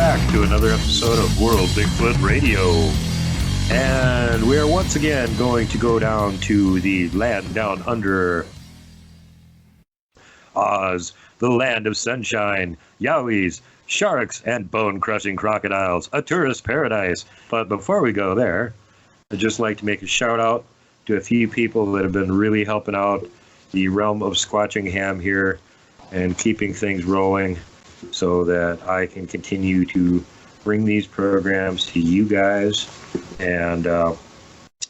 back to another episode of World Bigfoot Radio. And we are once again going to go down to the land down under Oz, the land of sunshine, Yowies, sharks, and bone-crushing crocodiles, a tourist paradise. But before we go there, I'd just like to make a shout-out to a few people that have been really helping out the realm of Squatching Ham here and keeping things rolling so that I can continue to bring these programs to you guys. And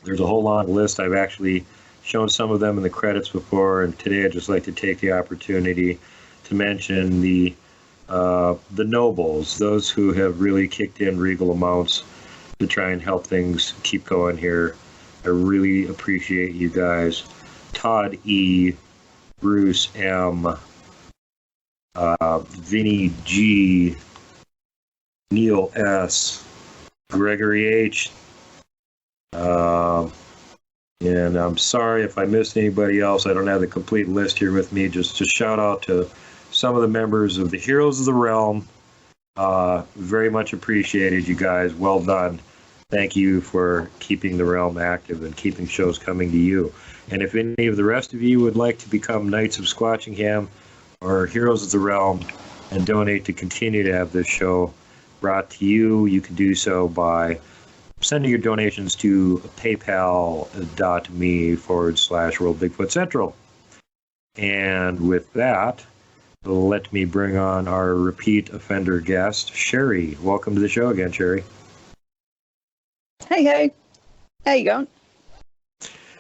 there's a whole long list. I've actually shown some of them in the credits before, and today I'd just like to take the opportunity to mention the nobles, those who have really kicked in regal amounts to try and help things keep going here. I really appreciate you guys. Todd E., Bruce M., Vinny G., Neil S., Gregory H., and I'm sorry if I missed anybody else. I don't have the complete list here with me. Just shout out to some of the members of the Heroes of the Realm. Very much appreciated, you guys. Well done. Thank you for keeping the realm active and keeping shows coming to you. And if any of the rest of you would like to become Knights of Squatching Ham or Heroes of the Realm and donate to continue to have this show brought to you, you can do so by sending your donations to paypal.me/World Bigfoot Central. And with that, let me bring on our repeat offender guest, Sherri. Welcome to the show again, Sherri. Hey. How you going?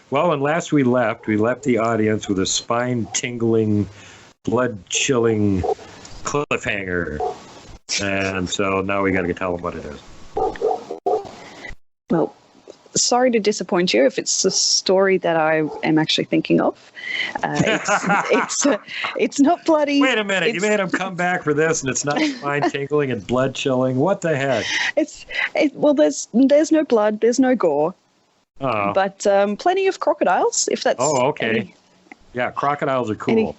Well, when last we left the audience with a spine-tingling, blood-chilling cliffhanger. And so now we got to tell them what it is. Well, sorry to disappoint you if it's the story that I am actually thinking of. It's not bloody. Wait a minute, you made him come back for this, and it's not spine-tingling and blood-chilling. What the heck? Well, there's no blood, there's no gore. Oh. But plenty of crocodiles, if that's... Oh, okay. Yeah, crocodiles are cool.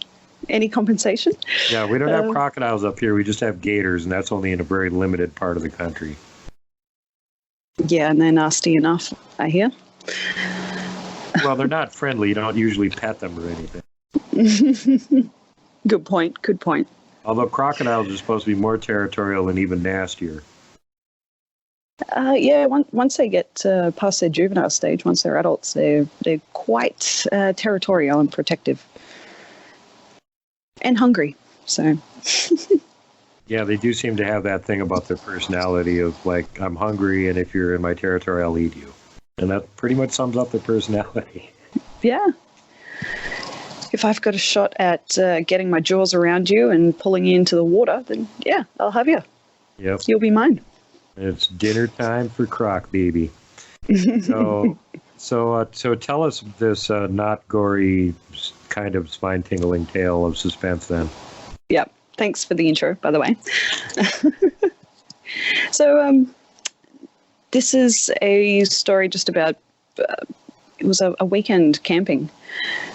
Any compensation? Yeah, we don't have crocodiles up here. We just have gators, and that's only in a very limited part of the country. Yeah, and they're nasty enough, I hear. Well, they're not friendly. You don't usually pet them or anything. Good point. Although crocodiles are supposed to be more territorial and even nastier. Yeah, once they get past their juvenile stage, once they're adults, they're quite territorial and protective. And hungry, so... Yeah, they do seem to have that thing about their personality of, like, I'm hungry, and if you're in my territory, I'll eat you. And that pretty much sums up their personality. Yeah. If I've got a shot at getting my jaws around you and pulling you into the water, then, yeah, I'll have you. Yep. You'll be mine. It's dinner time for Croc, baby. So tell us this not gory, kind of spine-tingling tale of suspense, then. Yep. Thanks for the intro, by the way. So this is a story just about, it was a weekend camping.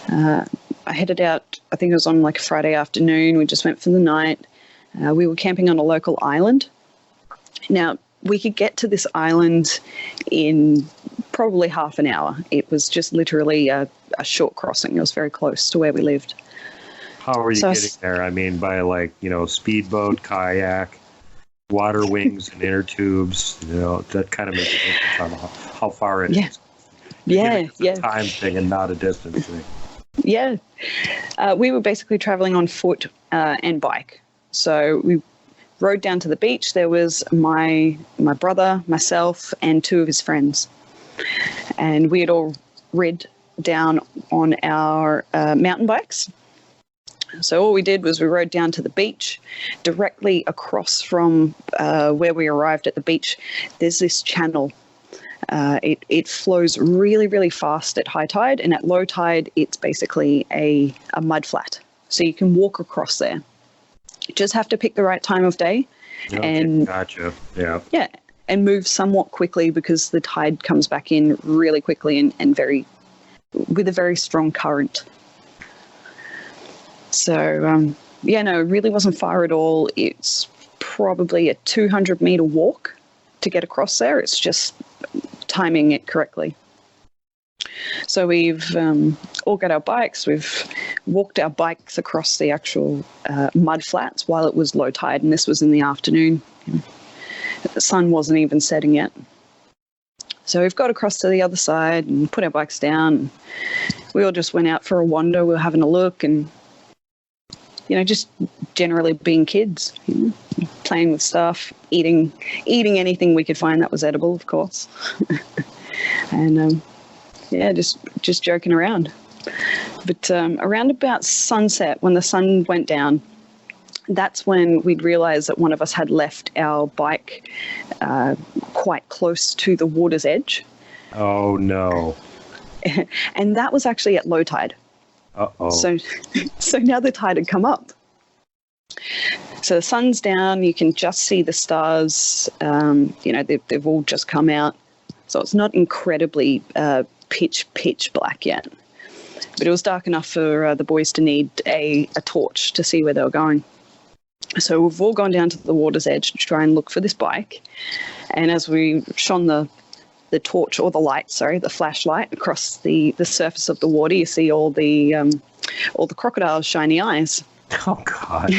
I headed out, I think it was on like a Friday afternoon. We just went for the night. We were camping on a local island. Now, we could get to this island in probably half an hour. It was just literally a short crossing. It was very close to where we lived. How are you getting there? I mean, by speedboat, kayak, water wings, and inner tubes. That kind of makes a difference on how far it is. Yeah. It's a time thing and not a distance thing. Yeah. We were basically traveling on foot and bike. So we rode down to the beach. There was my brother, myself, and two of his friends. And we had all rid down on our mountain bikes. So all we did was we rode down to the beach. Directly across from where we arrived at the beach, there's this channel. It flows really, really fast at high tide, and at low tide, it's basically a mud flat. So you can walk across there. You just have to pick the right time of day. Okay, and gotcha. Yeah. Yeah, and move somewhat quickly because the tide comes back in really quickly and with a very strong current. So, it really wasn't far at all. It's probably a 200-meter walk to get across there. It's just timing it correctly. So we've all got our bikes. We've walked our bikes across the actual mud flats while it was low tide, and this was in the afternoon. The sun wasn't even setting yet. So we've got across to the other side and put our bikes down. We all just went out for a wander. We were having a look and, just generally being kids, playing with stuff, eating anything we could find that was edible, of course. And, just joking around. But around about sunset, when the sun went down, that's when we'd realised that one of us had left our bike quite close to the water's edge. Oh, no. And that was actually at low tide. Uh-oh. So now the tide had come up. So the sun's down, you can just see the stars, they've all just come out. So it's not incredibly pitch black yet. But it was dark enough for the boys to need a torch to see where they were going. So we've all gone down to the water's edge to try and look for this bike. And as we shone the torch, or the flashlight across the surface of the water, you see all the crocodiles' shiny eyes. Oh, God.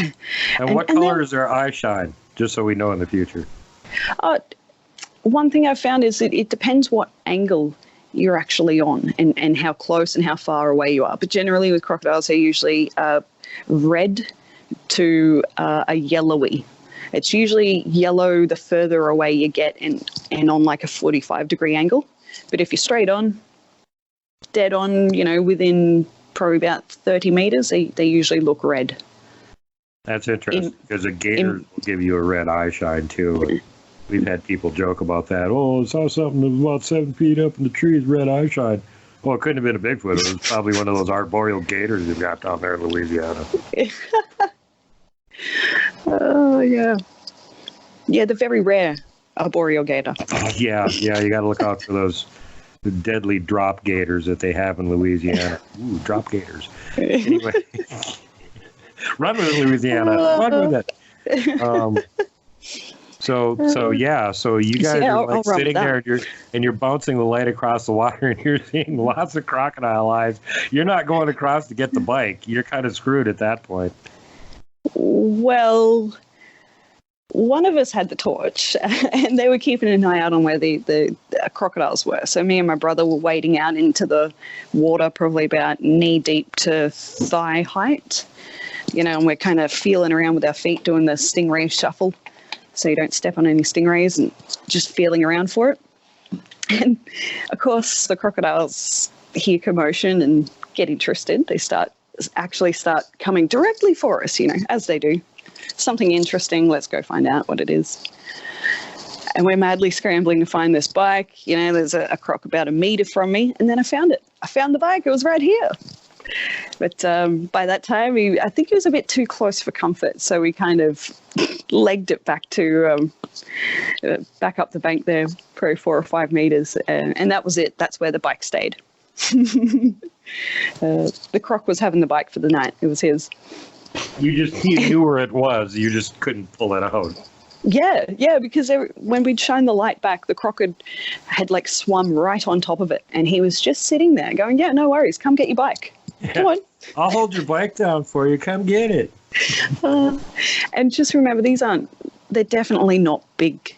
And what color is their eye shine? Just so we know in the future. One thing I've found is it depends what angle you're actually on and how close and how far away you are. But generally with crocodiles, they're usually red to a yellowy. It's usually yellow the further away you get and on like a 45-degree angle. But if you're straight on, dead on, within probably about 30 meters, they usually look red. That's interesting because a gator will give you a red eye shine too. We've had people joke about that. Oh, I saw something that was about 7 feet up in the trees, red eye shine. Well, it couldn't have been a Bigfoot. It was probably one of those arboreal gators you've got down there in Louisiana. Oh, yeah. Yeah, the very rare arboreal gator. Yeah, you got to look out for those deadly drop gators that they have in Louisiana. Ooh, drop gators. Anyway, run with it, Louisiana. Run with it. So you guys are sitting there and you're bouncing the light across the water and you're seeing lots of crocodile eyes. You're not going across to get the bike. You're kind of screwed at that point. Well, one of us had the torch and they were keeping an eye out on where the crocodiles were. So me and my brother were wading out into the water, probably about knee deep to thigh height, and we're kind of feeling around with our feet, doing the stingray shuffle. So you don't step on any stingrays and just feeling around for it. And of course, the crocodiles hear commotion and get interested. They start coming directly for us, as they do. Something interesting, let's go find out what it is. And we're madly scrambling to find this bike. There's a croc about a meter from me, and then I found it. I found the bike. It was right here. But by that time, I think he was a bit too close for comfort, so we kind of legged it back to back up the bank there, probably 4 or 5 meters, and that was it. That's where the bike stayed. The croc was having the bike for the night. It was his. You knew where it was. You just couldn't pull it out. Yeah, because when we'd shine the light back, the croc had like swum right on top of it, and he was just sitting there going, "Yeah, no worries, come get your bike. Come on. I'll hold your bike down for you. Come get it." And just remember, they're definitely not big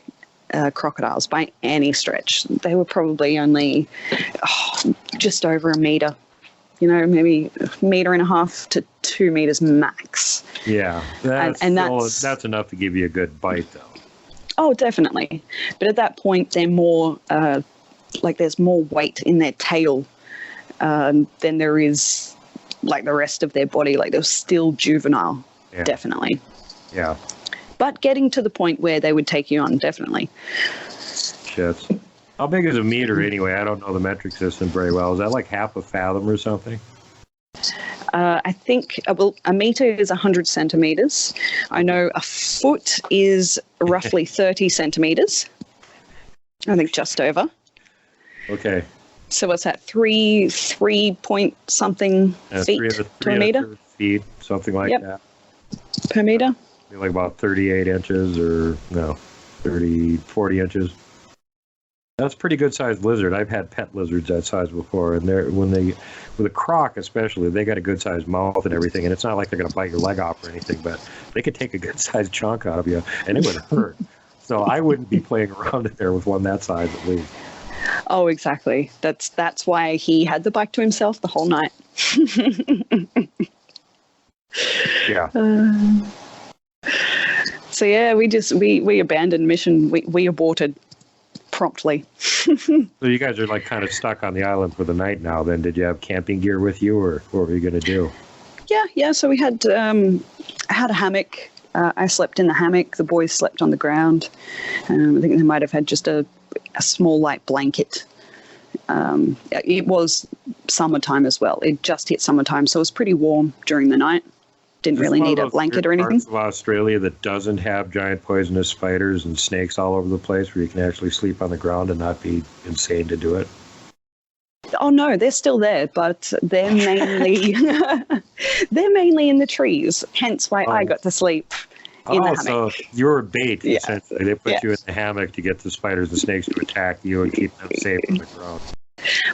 crocodiles by any stretch. They were probably only just over a meter, maybe 1.5 meters to 2 meters max. Yeah, that's enough to give you a good bite, though. Oh, definitely. But at that point, they're more there's more weight in their tail than there is like the rest of their body. Like they're still juvenile, definitely. Yeah. But getting to the point where they would take you on, definitely. Shit. How big is a meter anyway? I don't know the metric system very well. Is that like half a fathom or something? I think, a meter is 100 centimeters. I know a foot is roughly 30 centimeters. I think just over. Okay. So what's that? 3 point something feet to a meter? Feet, something like that. Per meter. like about 38 inches or no, 40 inches. That's a pretty good sized lizard. I've had pet lizards that size before, and with a croc especially, they got a good sized mouth and everything, and it's not like they're going to bite your leg off or anything, but they could take a good sized chunk out of you, and it would hurt. So I wouldn't be playing around in there with one that size at least. Oh, exactly. That's why he had the bike to himself the whole night. Yeah. So yeah, we abandoned mission. We aborted promptly. So you guys are like kind of stuck on the island for the night now. Then did you have camping gear with you, or what were you going to do? Yeah. So we had a hammock. I slept in the hammock. The boys slept on the ground. I think they might have had just a small light blanket. It was summertime as well. It just hit summertime, so it was pretty warm during the night. Didn't really need a blanket or anything. Parts of Australia that doesn't have giant poisonous spiders and snakes all over the place, where you can actually sleep on the ground and not be insane to do it. Oh no, they're still there, but they're mainly in the trees. Hence why I got to sleep in the hammock. So you're a bait, essentially. They put you in the hammock to get the spiders and snakes to attack you and keep them safe from the ground.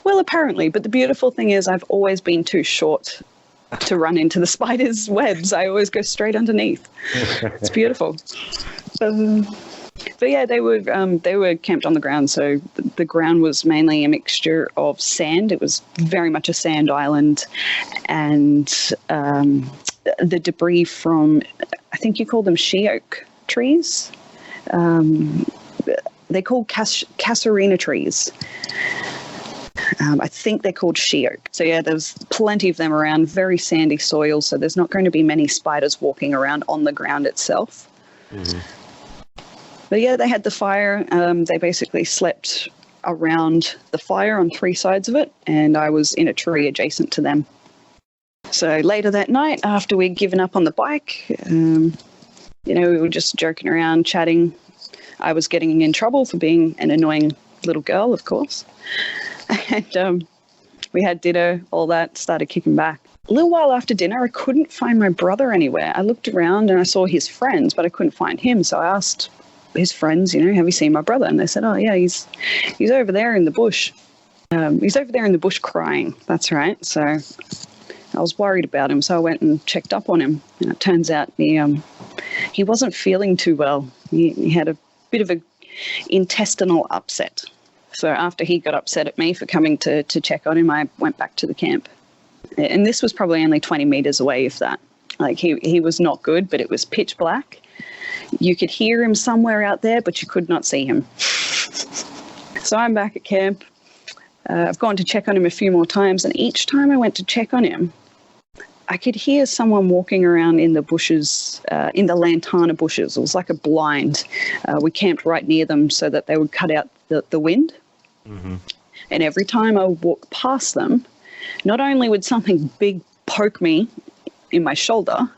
Well, apparently, but the beautiful thing is I've always been too short to run into the spiders' webs. I always go straight underneath. It's beautiful. But yeah, they were camped on the ground, so the ground was mainly a mixture of sand. It was very much a sand island, and the debris from, I think you call them she oak trees. They're called casuarina trees. I think they're called she oak. So yeah, there's plenty of them around, very sandy soil, so there's not going to be many spiders walking around on the ground itself. Mm-hmm. But yeah, they had the fire. They basically slept around the fire on three sides of it, and I was in a tree adjacent to them. So later that night, after we'd given up on the bike, we were just joking around, chatting. I was getting in trouble for being an annoying little girl, of course. And we had dinner, all that, started kicking back. A little while after dinner, I couldn't find my brother anywhere. I looked around and I saw his friends, but I couldn't find him. So I asked his friends, have you seen my brother? And they said, oh, yeah, he's over there in the bush. He's over there in the bush crying. That's right. So I was worried about him. So I went and checked up on him. And it turns out he wasn't feeling too well. He had a bit of an intestinal upset. So after he got upset at me for coming to check on him, I went back to the camp. And this was probably only 20 meters away, if that. Like he was not good, but it was pitch black. You could hear him somewhere out there, but you could not see him. So I'm back at camp. I've gone to check on him a few more times, and each time I went to check on him, I could hear someone walking around in the bushes, in the lantana bushes. It was like a blind. We camped right near them so that they would cut out the wind. Mm-hmm. And every time I would walk past them, not only would something big poke me in my shoulder,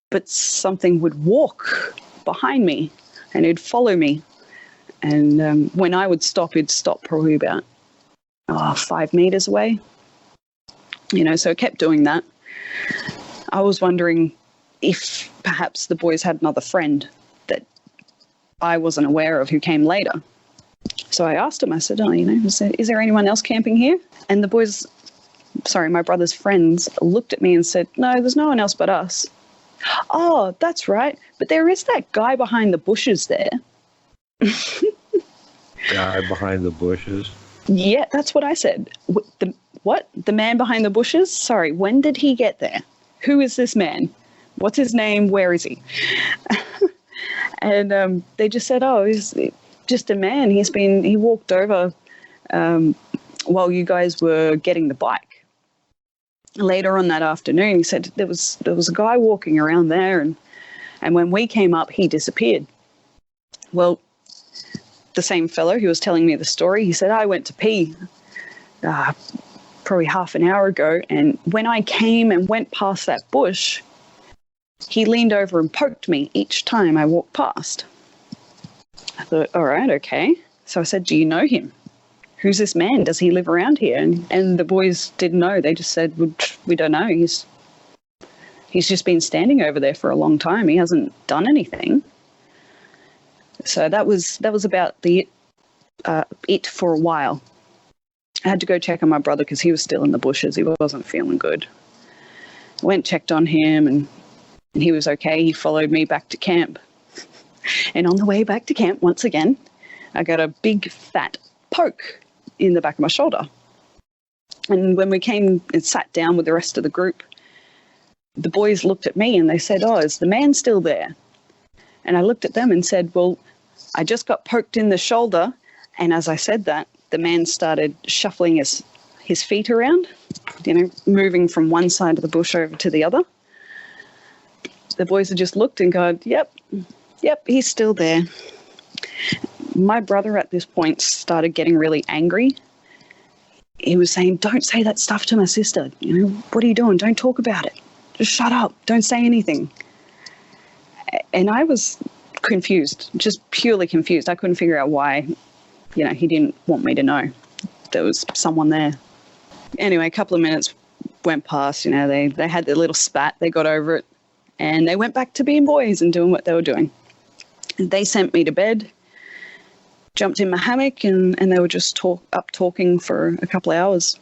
but something would walk behind me and it'd follow me. And when I would stop, it'd stop probably about 5 meters away. So it kept doing that. I was wondering if perhaps the boys had another friend that I wasn't aware of who came later. So I asked him, I said, is there anyone else camping here? And the boys, my brother's friends, looked at me and said, no, there's no one else but us. Oh, that's right. But there is that guy behind the bushes there. Guy behind the bushes? Yeah, that's what I said. What? The man behind the bushes? Sorry, when did he get there? Who is this man? What's his name? Where is he? And they just said, oh, he's just a man. He walked over while you guys were getting the bike. Later on that afternoon, he said there was a guy walking around there, and when we came up, he disappeared. Well, the same fellow who was telling me the story, he said, I went to pee probably half an hour ago, and when I came and went past that bush, he leaned over and poked me each time I walked past. I thought, all right, okay. So I said, do you know him? Who's this man? Does he live around here? And the boys didn't know. They just said, we don't know. He's just been standing over there for a long time. He hasn't done anything. So that was about it for a while. I had to go check on my brother because he was still in the bushes. He wasn't feeling good. I went, checked on him, and he was okay. He followed me back to camp. And on the way back to camp, once again, I got a big fat poke in the back of my shoulder. And when we came and sat down with the rest of the group, the boys looked at me and they said, "Oh, is the man still there?" And I looked at them and said, "Well, I just got poked in the shoulder." And as I said that, the man started shuffling his feet around, moving from one side of the bush over to the other. The boys had just looked and gone, yep, he's still there. My brother at this point started getting really angry. He was saying, "Don't say that stuff to my sister. What are you doing? Don't talk about it. Just shut up. Don't say anything." And I was confused, just purely confused. I couldn't figure out why, he didn't want me to know there was someone there. Anyway, a couple of minutes went past, they had their little spat, they got over it, and they went back to being boys and doing what they were doing. They sent me to bed, jumped in my hammock, and they were just talking for a couple of hours.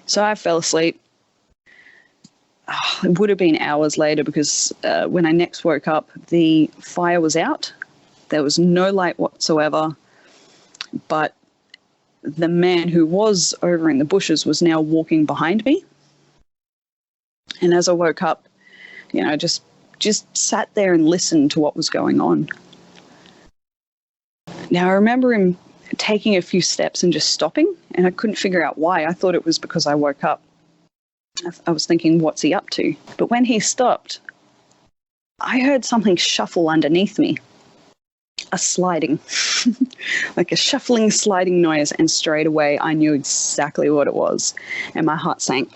So I fell asleep. It would have been hours later because when I next woke up, the fire was out. There was no light whatsoever, but the man who was over in the bushes was now walking behind me. And as I woke up, just sat there and listened to what was going on. Now, I remember him taking a few steps and just stopping, and I couldn't figure out why. I thought it was because I woke up. I was thinking, what's he up to? But when he stopped, I heard something shuffle underneath me. A sliding, like a shuffling, sliding noise, and straight away I knew exactly what it was, and my heart sank.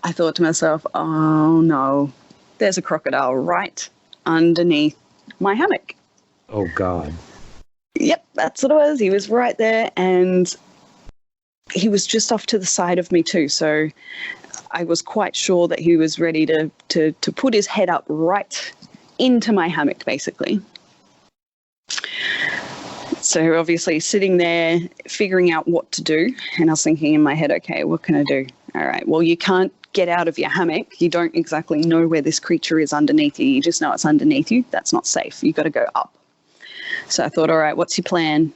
I thought to myself, oh no, there's a crocodile right underneath my hammock. Oh God. Yep, that's what it was. He was right there, and he was just off to the side of me too, so I was quite sure that he was ready to put his head up right into my hammock, basically. So obviously sitting there figuring out what to do, and I was thinking in my head, okay, what can I do? All right, well, you can't get out of your hammock. You don't exactly know where this creature is underneath you. You just know it's underneath you. That's not safe. You've got to go up. So I thought, all right, what's your plan?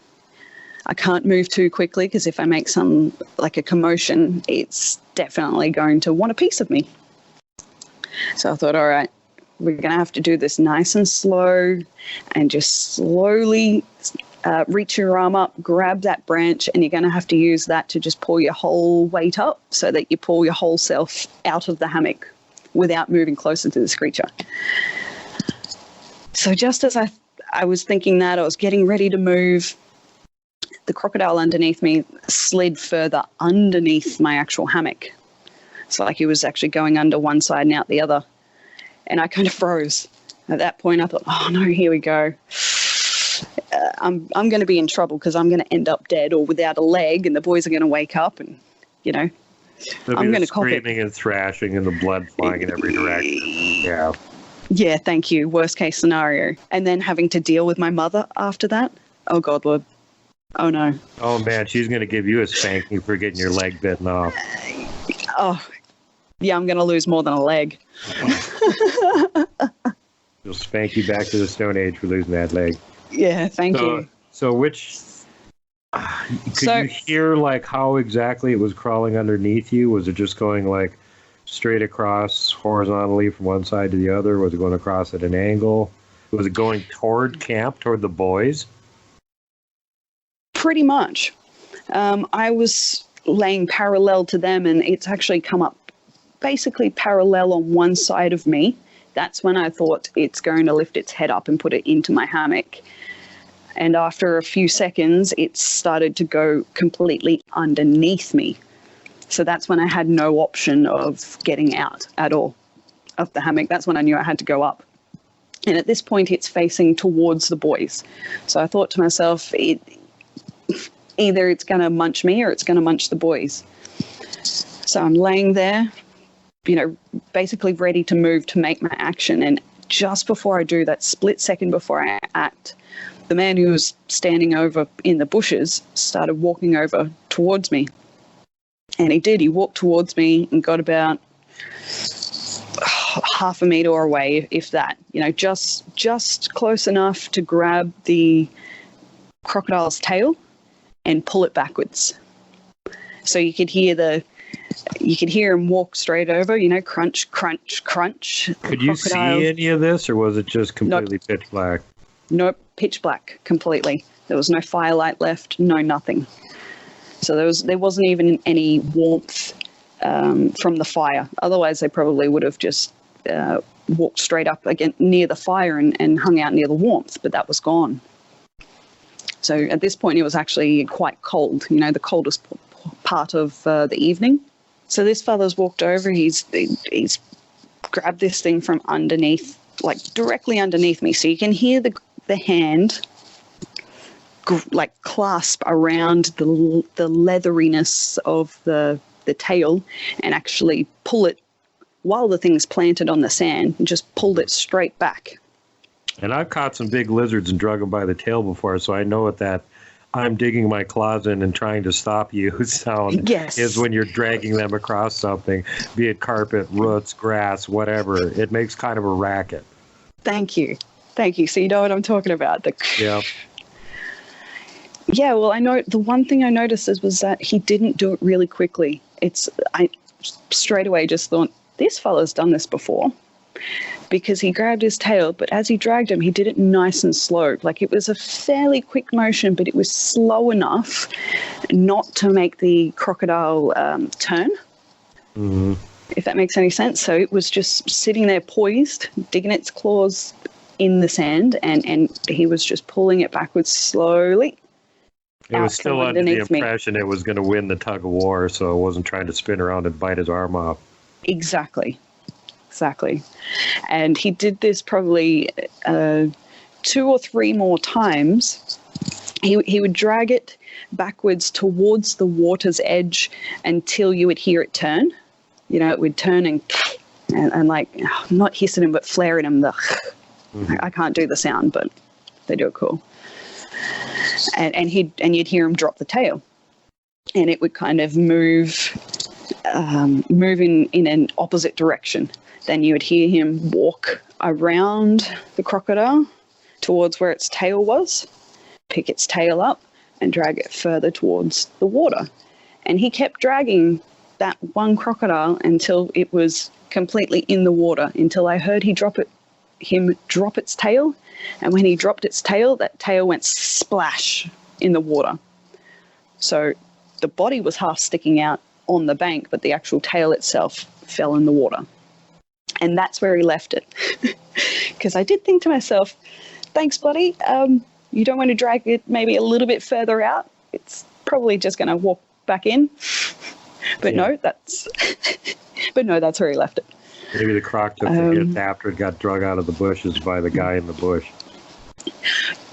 I can't move too quickly because if I make a commotion, it's definitely going to want a piece of me. So I thought, all right, we're going to have to do this nice and slow and just slowly reach your arm up, grab that branch, and you're going to have to use that to just pull your whole weight up so that you pull your whole self out of the hammock without moving closer to this creature. So just as I was thinking that, I was getting ready to move, the crocodile underneath me slid further underneath my actual hammock. It's like he was actually going under one side and out the other. And I kind of froze. At that point, I thought, oh no, here we go. I'm going to be in trouble because I'm going to end up dead or without a leg, and the boys are going to wake up, and I'm going to cop it. Screaming and thrashing and the blood flying in every direction. Yeah. Yeah, thank you. Worst case scenario. And then having to deal with my mother after that. Oh God, Lord. Oh no. Oh man, she's going to give you a spanking for getting your leg bitten off. Oh, yeah, I'm going to lose more than a leg. She'll spank you back to the Stone Age for losing that leg. Yeah, thank you. So could you hear how exactly it was crawling underneath you? Was it just going straight across horizontally from one side to the other? Was it going across at an angle? Was it going toward camp, toward the boys? Pretty much. I was laying parallel to them, and it's actually come up basically parallel on one side of me. That's when I thought it's going to lift its head up and put it into my hammock. And after a few seconds, it started to go completely underneath me. So that's when I had no option of getting out at all of the hammock. That's when I knew I had to go up. And at this point, it's facing towards the boys. So I thought to myself, either it's going to munch me or it's going to munch the boys. So I'm laying there, basically ready to move to make my action. And just before I do, that split second before I act, the man who was standing over in the bushes started walking over towards me. And he did. He walked towards me and got about half a meter away, if that, just close enough to grab the crocodile's tail and pull it backwards. So you could hear him walk straight over, crunch, crunch, crunch. Could you see any of this, or was it just completely pitch black? Nope, pitch black completely. There was no firelight left, no nothing. So there wasn't even any warmth from the fire. Otherwise, they probably would have just walked straight up again near the fire and hung out near the warmth, but that was gone. So at this point, it was actually quite cold, the coldest part of the evening. So this fella's walked over. He's grabbed this thing from underneath, like directly underneath me. So you can hear the hand like clasp around the leatheriness of the tail and actually pull it while the thing's planted on the sand, and just pulled it straight back. And I've caught some big lizards and drug them by the tail before, so I know what that I'm digging my claws in and trying to stop you sound is when you're dragging them across something, be it carpet, roots, grass, whatever. It makes kind of a racket. Thank you. So you know what I'm talking about. Yeah. Yeah, well, I know the one thing I noticed was that he didn't do it really quickly. I straight away just thought, this fella's done this before, because he grabbed his tail, but as he dragged him, he did it nice and slow. Like, it was a fairly quick motion, but it was slow enough not to make the crocodile turn, if that makes any sense. So it was just sitting there poised, digging its claws in the sand, and he was just pulling it backwards slowly. It was still under the impression it was going to win the tug of war, so it wasn't trying to spin around and bite his arm off. Exactly. And he did this probably 2 or 3 more times. He would drag it backwards towards the water's edge until you would hear it turn. It would turn and like, not hissing him, but flaring him. I can't do the sound, but they do it cool. And you'd hear him drop the tail, and it would kind of move in an opposite direction. Then you would hear him walk around the crocodile towards where its tail was, pick its tail up, and drag it further towards the water. And he kept dragging that one crocodile until it was completely in the water, until I heard him drop its tail. And when he dropped its tail, that tail went splash in the water. So the body was half sticking out on the bank, but the actual tail itself fell in the water. And that's where he left it. Because I did think to myself, thanks, buddy. You don't want to drag it maybe a little bit further out. It's probably just going to walk back in. But no, that's where he left it. Maybe the croc took the hit after it got drug out of the bushes by the guy in the bush.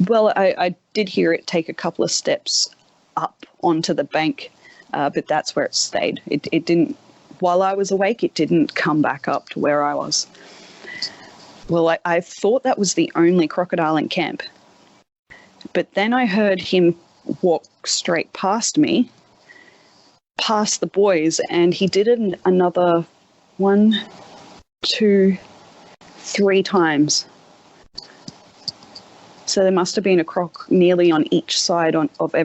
Well, I did hear it take a couple of steps up onto the bank, but that's where it stayed. It didn't, while I was awake, it didn't come back up to where I was. Well, I thought that was the only crocodile in camp. But then I heard him walk straight past me, past the boys, and he did it another 1, 2, 3 times. So there must have been a croc nearly on each side of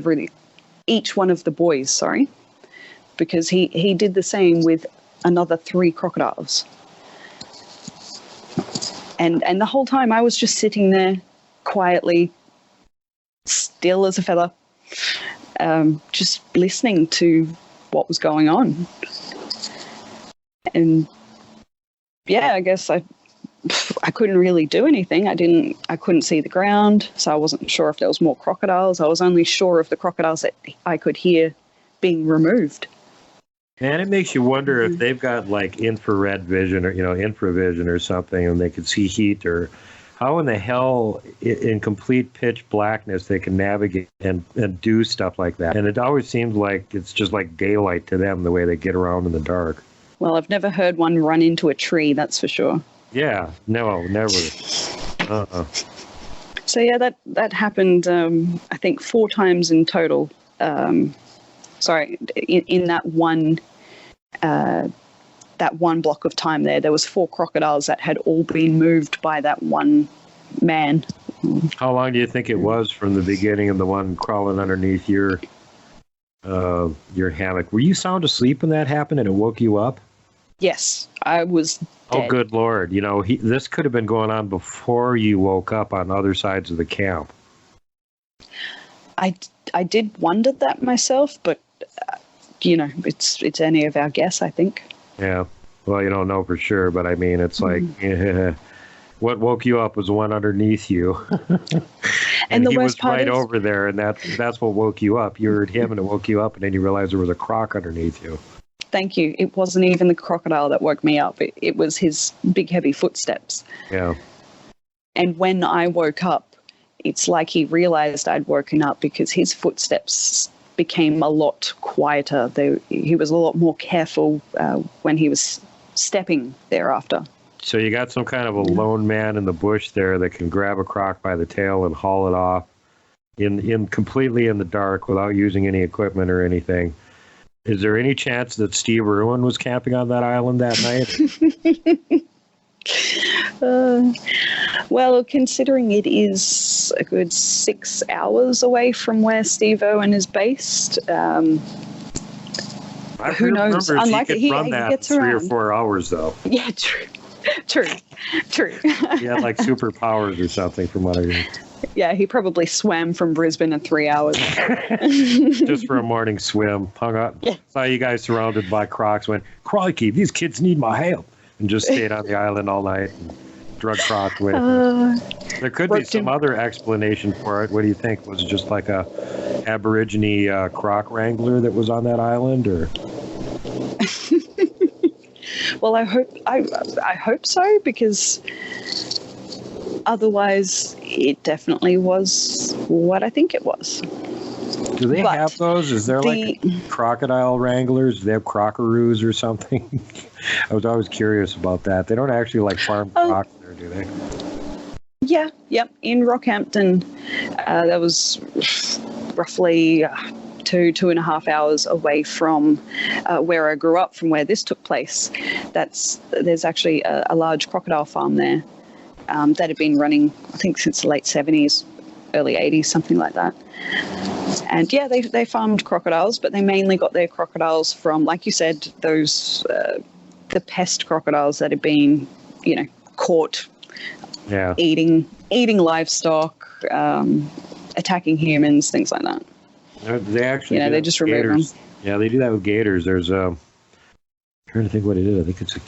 each one of the boys, sorry, because he did the same with another 3 crocodiles. And the whole time I was just sitting there quietly, still as a feather, just listening to what was going on. And yeah, I guess I couldn't really do anything. I couldn't see the ground, so I wasn't sure if there was more crocodiles. I was only sure of the crocodiles that I could hear being removed. And it makes you wonder if they've got like infrared vision or, infravision or something, and they could see heat, or how in the hell in complete pitch blackness they can navigate and do stuff like that. And it always seems like it's just like daylight to them, the way they get around in the dark. Well, I've never heard one run into a tree, that's for sure. Yeah, no, never. Uh-uh. So yeah, that happened. I think 4 times in total. Sorry, in that one block of time there was 4 crocodiles that had all been moved by that one man. How long do you think it was from the beginning of the one crawling underneath your hammock? Were you sound asleep when that happened and it woke you up? Yes, I was dead. Oh, good Lord. You know, this could have been going on before you woke up on other sides of the camp. I did wonder that myself, but, it's any of our guess, I think. Yeah. Well, you don't know for sure, but I mean, it's like, what woke you up was the one underneath you. and the he worst was part right is, over there, and that's what woke you up. You heard him, and it woke you up, and then you realized there was a croc underneath you. Thank you. It wasn't even the crocodile that woke me up. It was his big, heavy footsteps. Yeah. And when I woke up, it's like he realized I'd woken up because his footsteps became a lot quieter. He was a lot more careful when he was stepping thereafter. So you got some kind of a lone man in the bush there that can grab a croc by the tail and haul it off in completely in the dark without using any equipment or anything. Is there any chance that Steve Irwin was camping on that island that night? Well, considering it is a good 6 hours away from where Steve Irwin is based, who knows? Unlike he could run that gets 3 around. or 4 hours, though. Yeah, true. He had like superpowers or something, from what I heard. Yeah, he probably swam from Brisbane in 3 hours. Just for a morning swim. Hung up. Yeah. Saw you guys surrounded by crocs. Went, crikey, these kids need my help. And just stayed on the island all night and drug croc with. There could be some other explanation for it. What do you think? Was it just like a Aborigine croc wrangler that was on that island, or? Well, I hope so, because otherwise it definitely was what I think it was. Do they have those? Is there like crocodile wranglers? Do they have crockeroos or something? I was always curious about that. They don't actually like farm crocs there, do they? Yeah, yep. In Rockhampton, that was roughly 2.5 hours away from where I grew up, from where this took place. There's actually a large crocodile farm there that had been running, I think, since the late 70s, early 80s, something like that. And yeah, they farmed crocodiles, but they mainly got their crocodiles from, like you said, those the pest crocodiles that had been, caught eating livestock, attacking humans, things like that. They actually, they just remove them. Yeah, they do that with gators. There's I'm trying to think what it is. I think it's a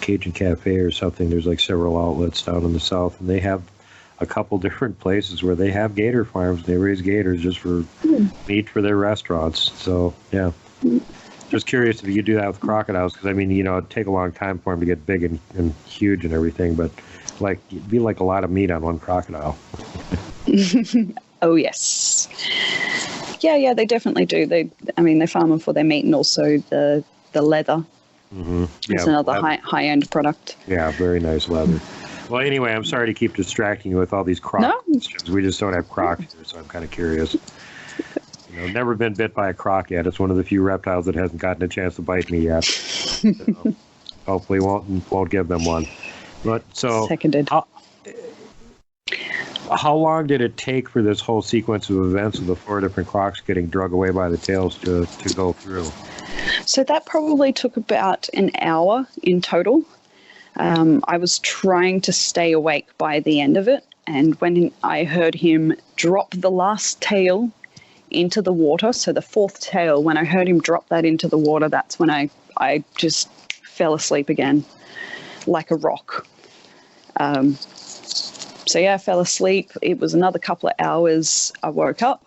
Cajun Cafe or something. There's like several outlets down in the south, and they have a couple different places where they have gator farms. They raise gators just for meat for their restaurants. So yeah, just curious if you do that with crocodiles, because I mean, it'd take a long time for them to get big and huge and everything, but like it'd be like a lot of meat on one crocodile. Oh yes, yeah, they definitely do. They farm them for their meat and also the leather. Mm-hmm. It's another high end product. Yeah, very nice leather. Well, anyway, I'm sorry to keep distracting you with all these croc questions. We just don't have crocs here, so I'm kind of curious. Never been bit by a croc yet. It's one of the few reptiles that hasn't gotten a chance to bite me yet. So, hopefully won't give them one. But so seconded. How long did it take for this whole sequence of events of the 4 different crocs getting drug away by the tails to go through? So that probably took about an hour in total. I was trying to stay awake by the end of it, and when I heard him drop the last tail into the water, so the 4th tail, when I heard him drop that into the water, that's when I just fell asleep again, like a rock. So yeah, I fell asleep. It was another couple of hours. I woke up.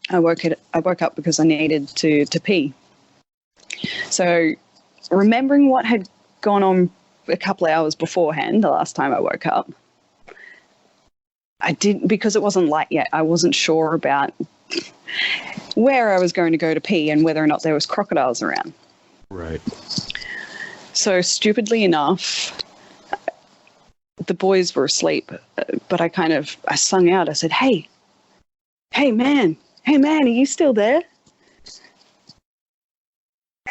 I woke up because I needed to pee. So remembering what had gone on a couple of hours beforehand, the last time I woke up, I didn't, because it wasn't light yet, I wasn't sure about where I was going to go to pee and whether or not there was crocodiles around. Right. So stupidly enough, the boys were asleep, but I sung out. I said, hey man, are you still there?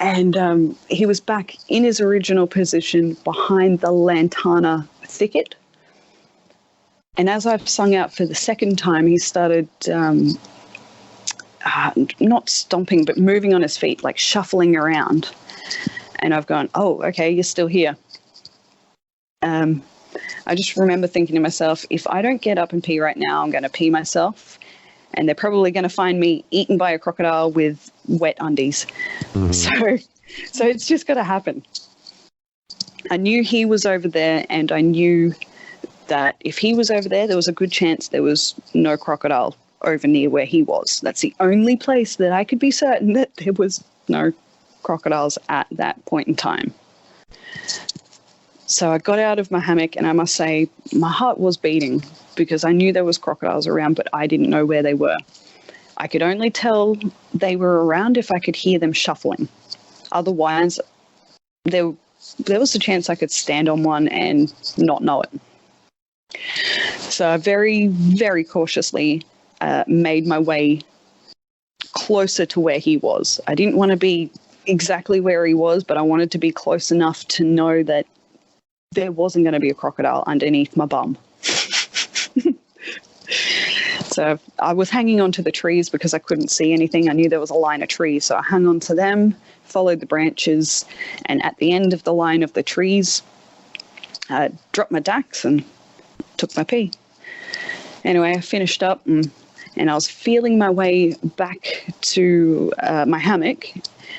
And he was back in his original position behind the lantana thicket. And as I've sung out for the second time, he started not stomping, but moving on his feet, like shuffling around. And I've gone, oh, okay, you're still here. I just remember thinking to myself, if I don't get up and pee right now, I'm going to pee myself. And they're probably going to find me eaten by a crocodile with wet undies. Mm-hmm. So it's just got to happen. I knew he was over there, and I knew that if he was over there, there was a good chance there was no crocodile over near where he was. That's the only place that I could be certain that there was no crocodiles at that point in time. So I got out of my hammock, and I must say my heart was beating because I knew there was crocodiles around, but I didn't know where they were. I could only tell they were around if I could hear them shuffling. Otherwise, there was a chance I could stand on one and not know it. So I very, very cautiously made my way closer to where he was. I didn't want to be exactly where he was, but I wanted to be close enough to know that there wasn't going to be a crocodile underneath my bum. So I was hanging onto the trees because I couldn't see anything. I knew there was a line of trees, so I hung onto them, followed the branches, and at the end of the line of the trees, I dropped my dax and took my pee. Anyway, I finished up and I was feeling my way back to my hammock,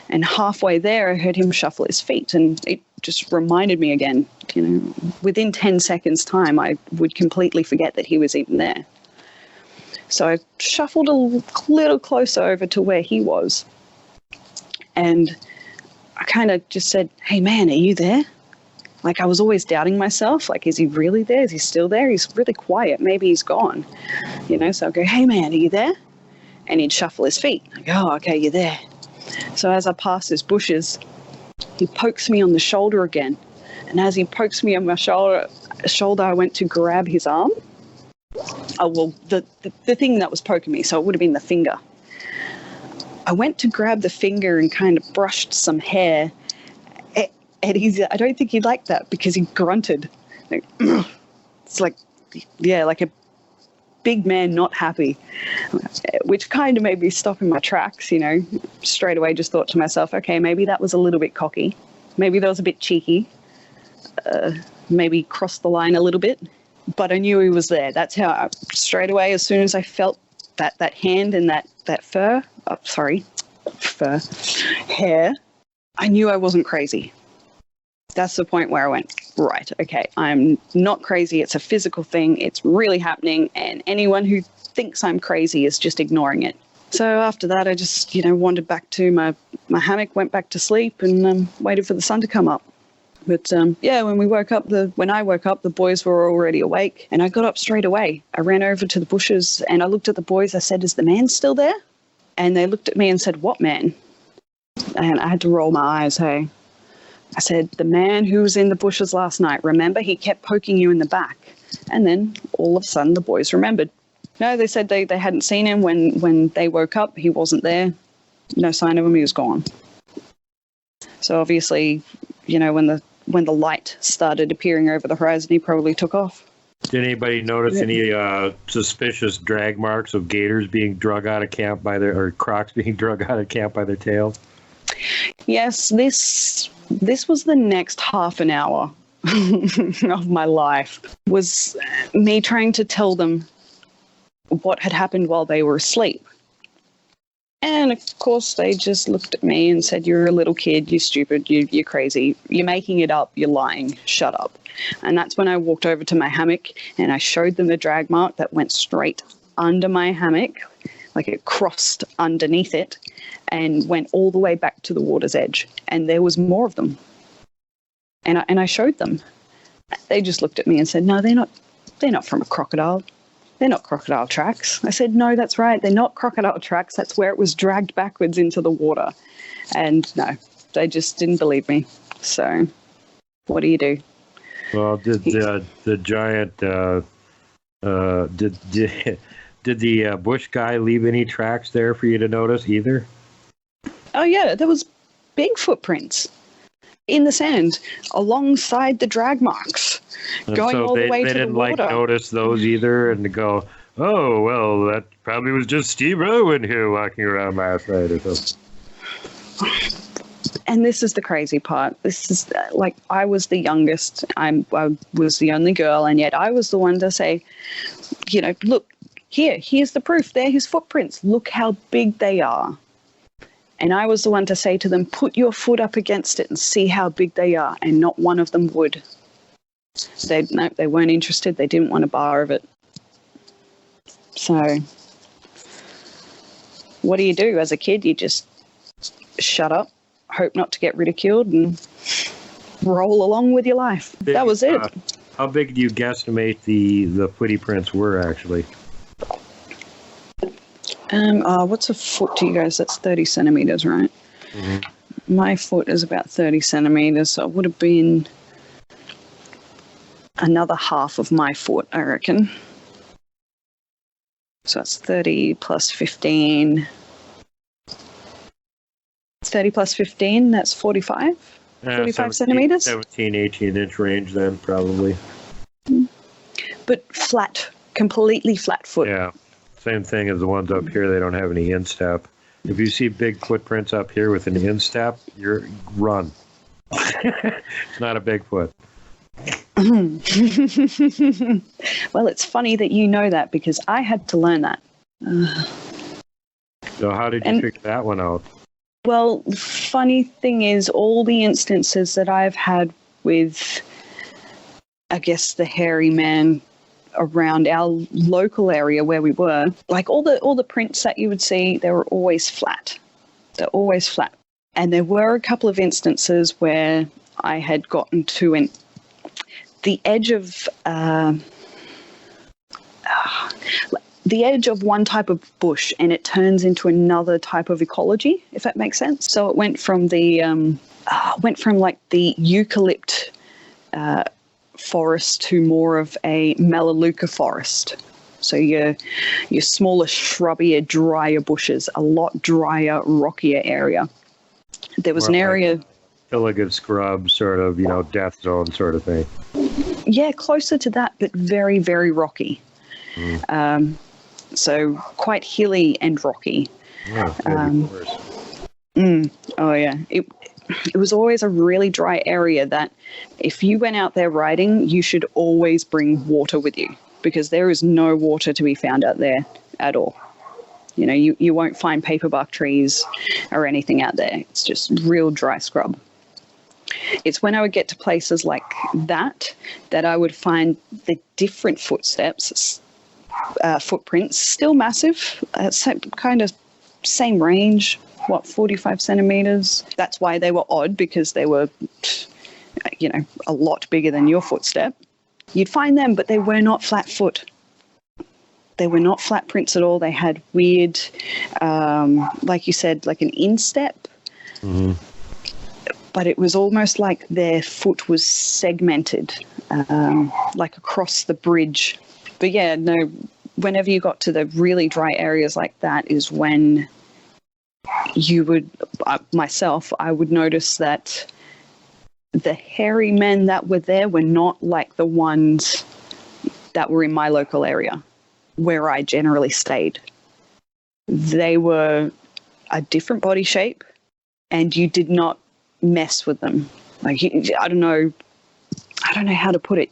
and halfway there I heard him shuffle his feet, and it just reminded me again, within 10 seconds time I would completely forget that he was even there. So I shuffled a little closer over to where he was, and I kind of just said, hey man, are you there? Like, I was always doubting myself, like, is he really there? Is he still there? He's really quiet. Maybe he's gone. So I'll go, hey man, are you there? And he'd shuffle his feet. I go, oh, okay, you're there. So as I pass his bushes, he pokes me on the shoulder again. And as he pokes me on my shoulder, I went to grab his arm. Oh, well, the thing that was poking me, so it would have been the finger. I went to grab the finger and kind of brushed some hair. And I don't think he liked that because he grunted. It's like a big man not happy, which kind of made me stop in my tracks, Straight away just thought to myself, okay, maybe that was a little bit cocky. Maybe that was a bit cheeky. Maybe crossed the line a little bit. But I knew he was there. That's how straight away, as soon as I felt that hand and that hair, I knew I wasn't crazy. That's the point where I went, right, okay, I'm not crazy. It's a physical thing. It's really happening. And anyone who thinks I'm crazy is just ignoring it. So after that, I just, wandered back to my hammock, went back to sleep, and waited for the sun to come up. But when I woke up, the boys were already awake, and I got up straight away. I ran over to the bushes and I looked at the boys. I said, is the man still there? And they looked at me and said, what man? And I had to roll my eyes, hey. I said, the man who was in the bushes last night. Remember, he kept poking you in the back. And then all of a sudden the boys remembered. No, they said they hadn't seen him when they woke up. He wasn't there. No sign of him. He was gone. So obviously, when the light started appearing over the horizon, he probably took off. Did anybody notice any suspicious drag marks of gators being drug out of camp or crocs being drug out of camp by their tails? Yes, this was the next half an hour of my life, was me trying to tell them what had happened while they were asleep. And of course, they just looked at me and said, you're a little kid, you're stupid, you're crazy, you're making it up, you're lying, shut up. And that's when I walked over to my hammock and I showed them the drag mark that went straight under my hammock, like it crossed underneath it and went all the way back to the water's edge. And there was more of them. And I showed them. They just looked at me and said, no, they're not from a crocodile. They're not crocodile tracks. I said, no, that's right. They're not crocodile tracks. That's where it was dragged backwards into the water. And no, they just didn't believe me. So What do you do? Well, did the giant did the bush guy leave any tracks there for you to notice either? Oh yeah, there was big footprints in the sand alongside the drag marks, And going so all the way they to the didn't water. like notice those either, and to go, oh well, that probably was just Steve Irwin here walking around last night or something. And this is the crazy part. This is like, I was the youngest. I was the only girl, and yet I was the one to say, look, here's the proof. They're his footprints. Look how big they are. And I was the one to say to them, put your foot up against it and see how big they are. And not one of them would. They weren't interested. They didn't want a bar of it. So what do you do as a kid? You just shut up, hope not to get ridiculed, and roll along with your life. That was it. How big do you guesstimate the footy prints were actually? What's a foot to you guys? That's 30 centimeters, right? Mm-hmm. My foot is about 30 centimeters, so it would have been another half of my foot, I reckon. So that's 30 plus 15. 30 plus 15, that's 45? 45 centimeters? 17, 18-inch range then, probably. But flat, completely flat foot. Yeah, same thing as the ones up here. They don't have any instep. If you see big footprints up here with an instep, you're run. It's not a big foot. Well, it's funny that you know that, because I had to learn that. So how did you figure that one out? Well, the funny thing is, all the instances that I've had with, I guess, the hairy man around our local area where we were, like all the prints that you would see, they were always flat. They're always flat. And there were a couple of instances where I had gotten to the edge of one type of bush, and it turns into another type of ecology, if that makes sense. So it went from the like the eucalypt forest to more of a melaleuca forest. So your smaller, shrubbier, drier bushes, a lot drier, rockier area. There was an area, like elegant scrub, sort of, death zone sort of thing. Yeah, closer to that, but very, very rocky. So quite hilly and rocky. Yeah, oh yeah, it was always a really dry area that if you went out there riding, you should always bring water with you, because there is no water to be found out there at all. You won't find paperbark trees or anything out there. It's just real dry scrub. It's when I would get to places like that I would find the different footprints, still massive, same range, 45 centimeters. That's why they were odd, because they were, a lot bigger than your footstep. You'd find them, but they were not flat foot. They were not flat prints at all. They had weird, like you said, like an instep. Mm-hmm. But it was almost like their foot was segmented, like across the bridge. But yeah, no, whenever you got to the really dry areas like that is when you would, I would notice that the hairy men that were there were not like the ones that were in my local area where I generally stayed. They were a different body shape, and you did not mess with them. Like, I don't know how to put it.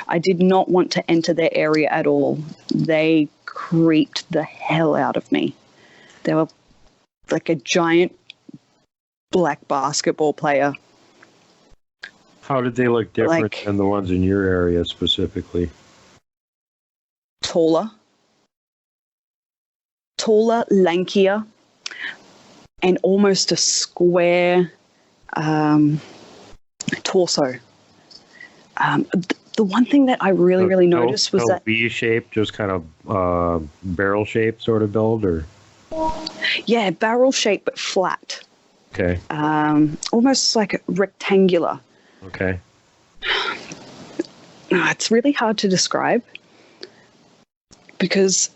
I did not want to enter their area at all. They creeped the hell out of me. They were like a giant black basketball player. How did they look different than the ones in your area specifically? Taller, lankier, and almost a square torso. The one thing that I really noticed was that V-shaped, just kind of barrel-shaped sort of build, or? Yeah, barrel-shaped but flat. Okay. Almost like a rectangular. Okay. It's really hard to describe because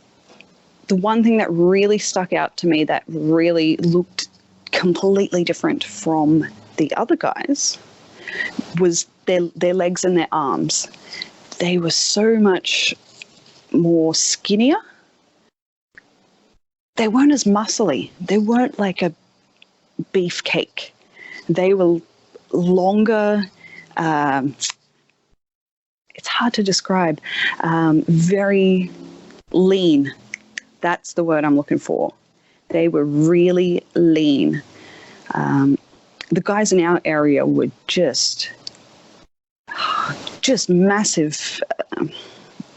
the one thing that really stuck out to me that really looked completely different from the other guys was their legs and their arms. They were so much more skinnier. They weren't as muscly. They weren't like a beefcake. They were longer. It's hard to describe. Very lean. That's the word I'm looking for. They were really lean. The guys in our area were just massive.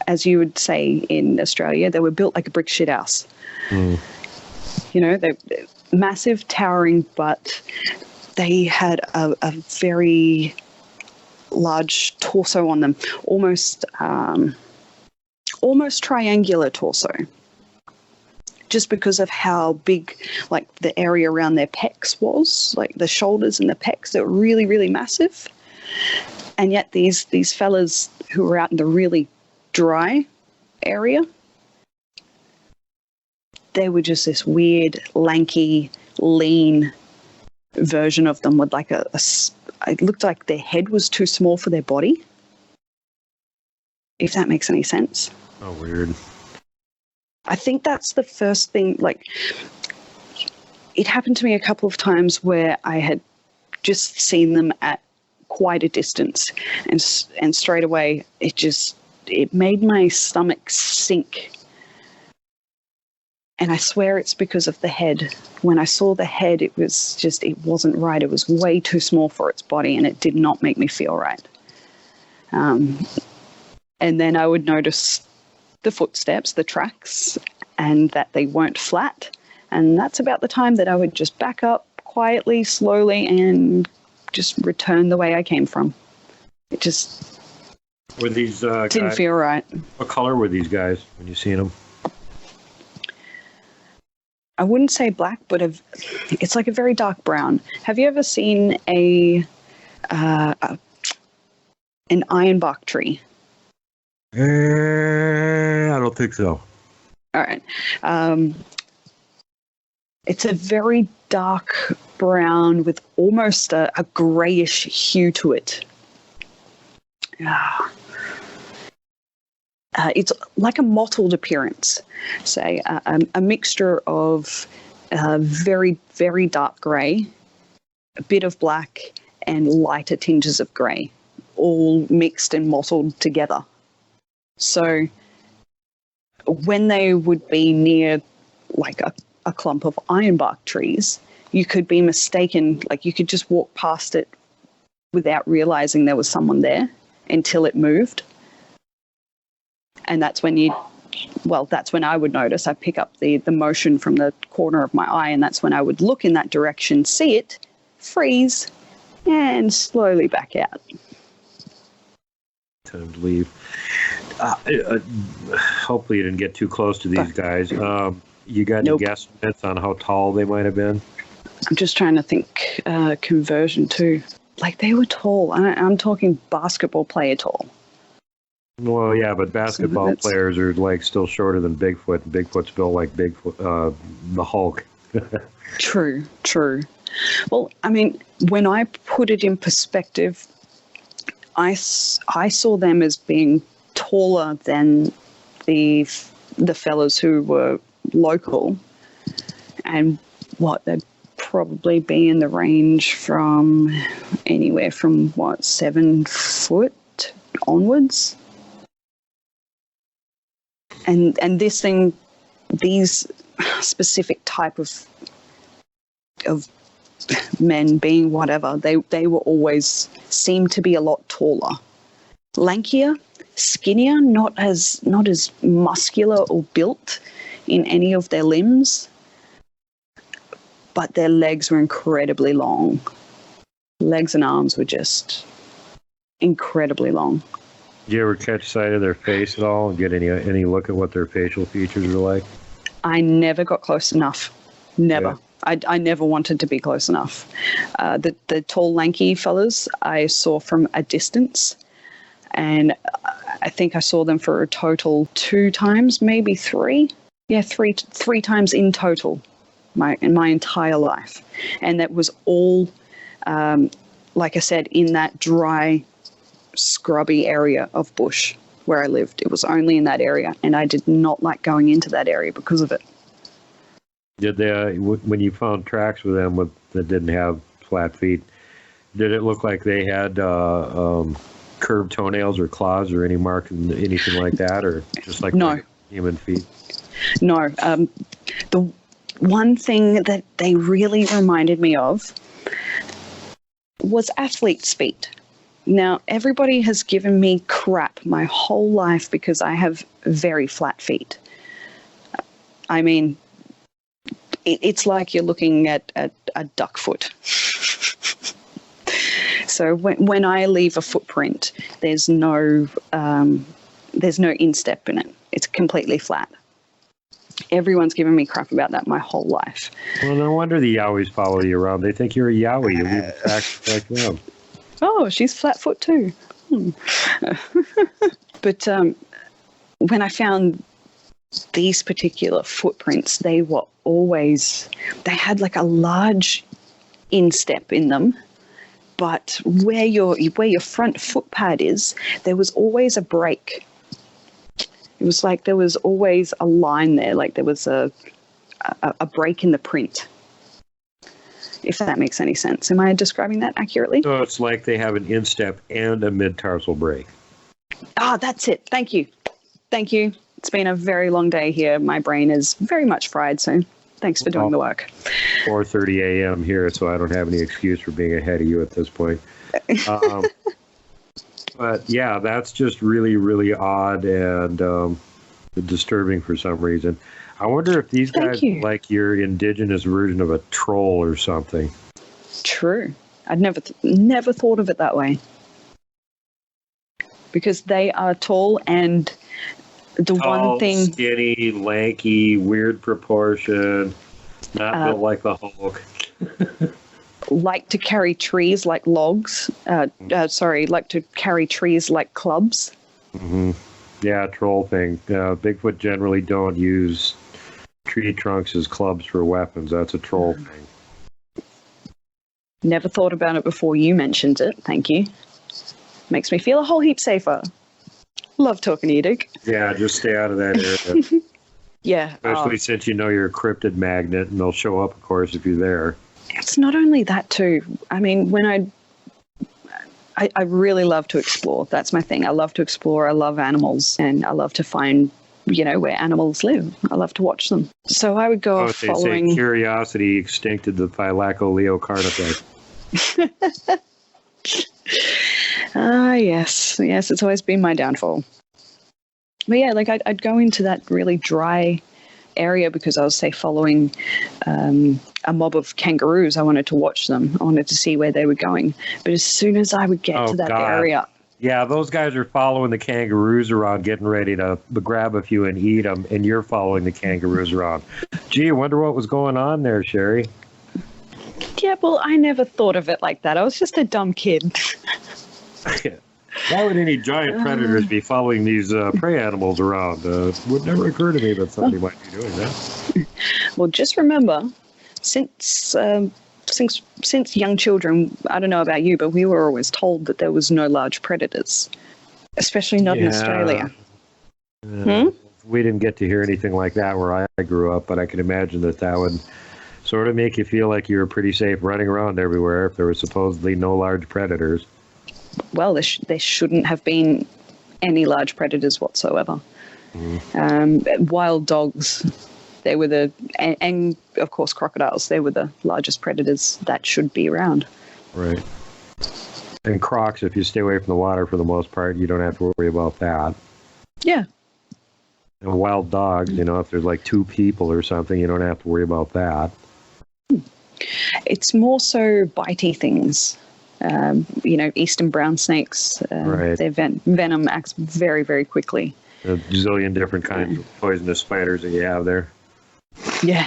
As you would say in Australia, they were built like a brick shit house. Mm. You know, they're massive, towering, but they had a very large torso on them, almost triangular torso, just because of how big, like, the area around their pecs was, like the shoulders and the pecs. They were really, really massive. And yet these fellas who were out in the really dry area, they were just this weird, lanky, lean version of them with like it looked like their head was too small for their body, if that makes any sense. Oh, weird. I think that's the first thing. Like, it happened to me a couple of times where I had just seen them at quite a distance, and straight away it made my stomach sink. And I swear it's because of the head. When I saw the head, it wasn't right. It was way too small for its body, and it did not make me feel right. And then I would notice the footsteps, the tracks, and that they weren't flat. And that's about the time that I would just back up quietly, slowly, and just return the way I came from. It just were these didn't feel right. What color were these guys when you seen them? I wouldn't say black, but it's like a very dark brown. Have you ever seen an ironbark tree? I don't think so. All right. It's a very dark brown with almost a grayish hue to it. It's like a mottled appearance, say a mixture of very, very dark grey, a bit of black, and lighter tinges of grey, all mixed and mottled together. So when they would be near like a clump of ironbark trees, you could be mistaken, like you could just walk past it without realising there was someone there until it moved. And that's when I would notice. I pick up the motion from the corner of my eye, and that's when I would look in that direction, see it, freeze, and slowly back out. Time to leave. Hopefully you didn't get too close to these guys. You got any guesstimates on how tall they might have been? I'm just trying to think conversion too. Like, they were tall. I'm talking basketball player tall. Well, yeah, but basketball players are like still shorter than Bigfoot. Bigfoot's built like Bigfoot, the Hulk. True. Well, I mean, when I put it in perspective, I saw them as being taller than the fellas who were local, and they'd probably be in the range from anywhere from 7 foot onwards. And these specific type of men being whatever, they were always seemed to be a lot taller, lankier, skinnier, not as muscular or built in any of their limbs, but their legs were incredibly long. Legs and arms were just incredibly long. Did you ever catch sight of their face at all and get any look at what their facial features were like? I never got close enough. Never. Yeah. I never wanted to be close enough. The tall, lanky fellas I saw from a distance, And I think I saw them for a total 2 times, maybe 3. Yeah, three times in total, in my entire life. And that was all, like I said, in that dry, scrubby area of bush where I lived. It was only in that area, and I did not like going into that area because of it. Did they, when you found tracks with them that didn't have flat feet, did it look like they had curved toenails or claws or any mark, anything like that, or just like No. human feet? No. The one thing that they really reminded me of was athlete's feet. Now, everybody has given me crap my whole life because I have very flat feet. I mean, it's like you're looking at a duck foot. So when I leave a footprint, there's no instep in it. It's completely flat. Everyone's given me crap about that my whole life. Well, no wonder the Yowies follow you around. They think you're a Yowie. You leave tracks like them. Oh, she's flat foot too. But when I found these particular footprints, they had like a large instep in them, but where your front foot pad is, there was always a break. It was like there was always a line there, like there was a break in the print. If that makes any sense. Am I describing that accurately? So it's like they have an instep and a mid-tarsal break. Ah, that's it. Thank you. Thank you. It's been a very long day here. My brain is very much fried, so thanks for doing the work. 4:30 a.m. here, so I don't have any excuse for being ahead of you at this point. But yeah, that's just really, really odd and disturbing for some reason. I wonder if these guys are like your indigenous version of a troll or something. True. I'd never thought of it that way. Because they are tall and one thing... skinny, lanky, weird proportion, not built like the Hulk. Like to carry trees like logs. Like to carry trees like clubs. Mm-hmm. Yeah, troll thing. Bigfoot generally don't use tree trunks as clubs for weapons. That's a troll thing. Never thought about it before you mentioned it. Thank you. Makes me feel a whole heap safer. Love talking to you, Dick. Yeah, just stay out of that area. Yeah. Especially since you know you're a cryptid magnet, and they'll show up, of course, if you're there. It's not only that, too. I mean, when I really love to explore. That's my thing. I love to explore. I love animals, and I love to find, where animals live. I love to watch them. So I would go off following... They say curiosity extincted the Thylacoleo carnivore. Yes. Yes, it's always been my downfall. But yeah, like I'd go into that really dry area because I was, say, following a mob of kangaroos. I wanted to watch them. I wanted to see where they were going. But as soon as I would get to that area... Yeah, those guys are following the kangaroos around, getting ready to grab a few and eat them, and you're following the kangaroos around. Gee, I wonder what was going on there, Sherri. Yeah, well, I never thought of it like that. I was just a dumb kid. Why would any giant predators be following these prey animals around? It would never occur to me that somebody might be doing that. Well, just remember, since young children, I don't know about you, but we were always told that there was no large predators, especially not in Australia. We didn't get to hear anything like that where I grew up, but I can imagine that would sort of make you feel like you were pretty safe running around everywhere if there were supposedly no large predators. Well, there shouldn't have been any large predators whatsoever. Wild dogs, they were and of course crocodiles, they were the largest predators that should be around. Right. And crocs, if you stay away from the water for the most part, you don't have to worry about that. Yeah. And wild dogs, if there's like 2 people or something, you don't have to worry about that. It's more so bitey things. Eastern brown snakes, right. Their venom acts very, very quickly. A zillion different kinds of poisonous spiders that you have there. Yeah.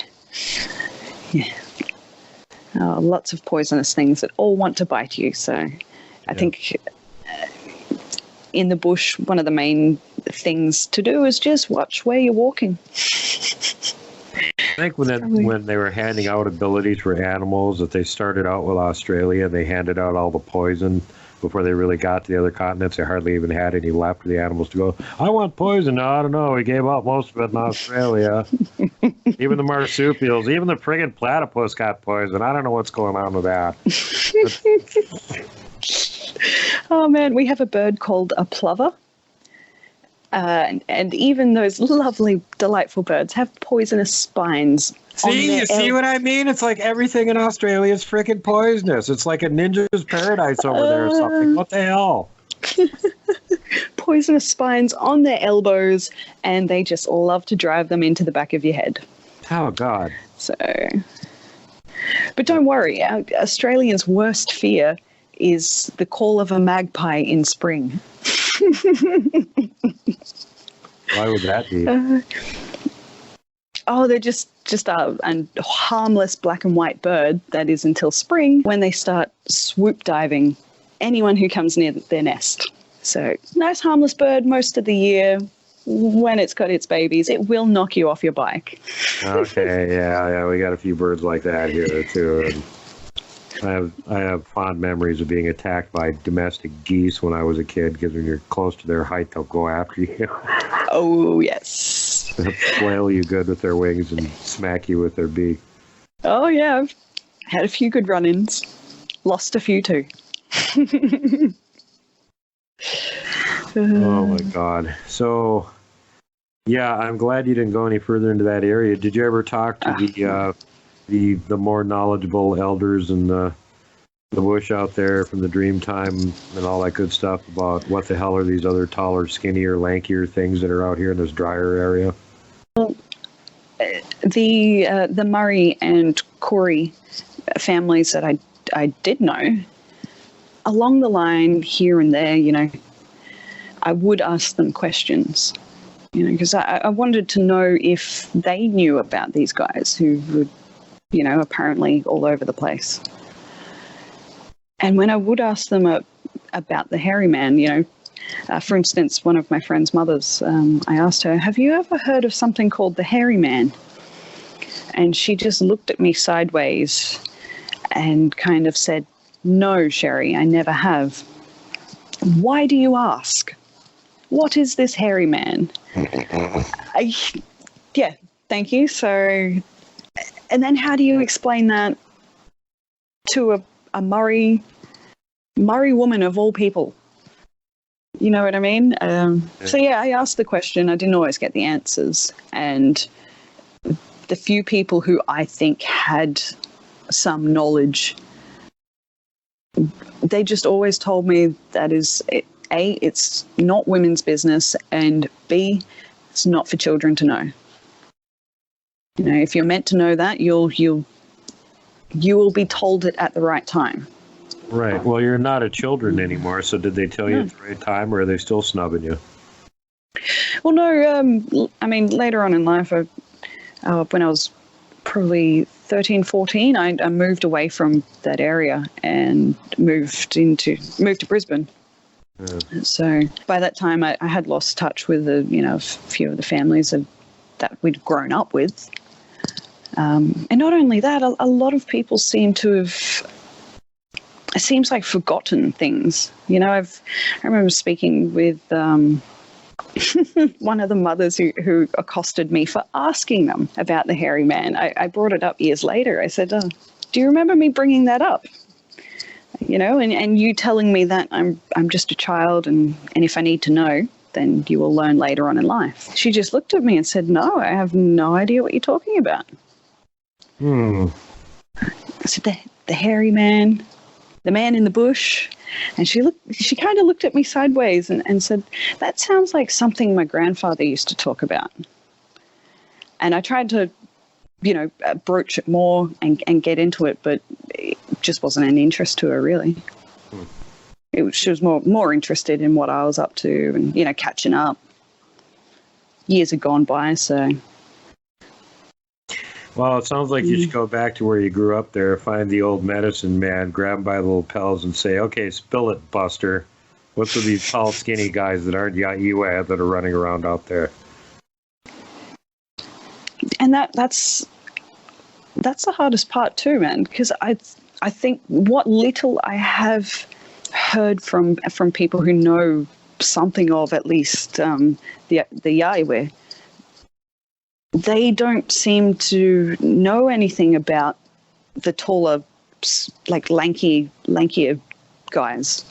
Lots of poisonous things that all want to bite you. So I think in the bush, one of the main things to do is just watch where you're walking. I think when they were handing out abilities for animals, that they started out with Australia, they handed out all the poison before they really got to the other continents. They hardly even had any left for the animals to go, I want poison. No, I don't know. We gave out most of it in Australia. Even the marsupials, even the friggin' platypus got poison. I don't know what's going on with that. Oh man, we have a bird called a plover. And even those lovely, delightful birds have poisonous spines. See, you see what I mean? It's like everything in Australia is freaking poisonous. It's like a ninja's paradise over there or something. What the hell? Poisonous spines on their elbows, and they just love to drive them into the back of your head. Oh, God. So, but don't worry, Australians' worst fear is the call of a magpie in spring. Why would that be? They're just a harmless black and white bird that is until spring, when they start swoop diving anyone who comes near their nest. So nice harmless bird most of the year. When it's got its babies, it will knock you off your bike. Okay, yeah, we got a few birds like that here too. And I have fond memories of being attacked by domestic geese when I was a kid, because when you're close to their height, they'll go after you. Oh, yes. They'll flail you good with their wings and smack you with their beak. Oh, yeah. I've had a few good run-ins. Lost a few, too. Oh, my God. So, yeah, I'm glad you didn't go any further into that area. Did you ever talk to the more knowledgeable elders in the bush out there from the dream time and all that good stuff about what the hell are these other taller, skinnier, lankier things that are out here in this drier area? The Murray and Corey families that I did know, along the line here and there, I would ask them questions, because I wanted to know if they knew about these guys who would, apparently all over the place. And when I would ask them about the hairy man, for instance, one of my friend's mothers, I asked her, have you ever heard of something called the hairy man? And she just looked at me sideways and kind of said, no, Sherri, I never have. Why do you ask? What is this hairy man? Yeah, thank you. So, and then how do you explain that to a Murray woman of all people? You know what I mean? So yeah, I asked the question. I didn't always get the answers. And the few people who I think had some knowledge, they just always told me that is, A, it's not women's business, and B, it's not for children to know. If you're meant to know that, you will be told it at the right time. Right. Well, you're not a children anymore, so did they tell you at the right time, or are they still snubbing you? Well, no. I mean, later on in life, when I was probably 13, 14, I moved away from that area and moved to Brisbane. Yeah. So by that time, I had lost touch with a few of the families that we'd grown up with. And not only that, a lot of people seem to have, it seems like, forgotten things. I remember speaking with one of the mothers who accosted me for asking them about the hairy man. I brought it up years later. I said, do you remember me bringing that up? And you telling me that I'm just a child, and if I need to know, then you will learn later on in life. She just looked at me and said, no, I have no idea what you're talking about. I said, the hairy man, the man in the bush. And she kind of looked at me sideways and said, that sounds like something my grandfather used to talk about. And I tried to, broach it more and get into it, but it just wasn't an interest to her, really. She was more interested in what I was up to and, catching up. Years had gone by, so... Well, it sounds like you should go back to where you grew up there, find the old medicine man, grab him by the little lapels and say, okay, spill it, Buster. What's with these tall, skinny guys that aren't Yowie that are running around out there? And that's the hardest part too, man, because I think what little I have heard from people who know something of at least the Yowie, they don't seem to know anything about the taller, like lankier guys.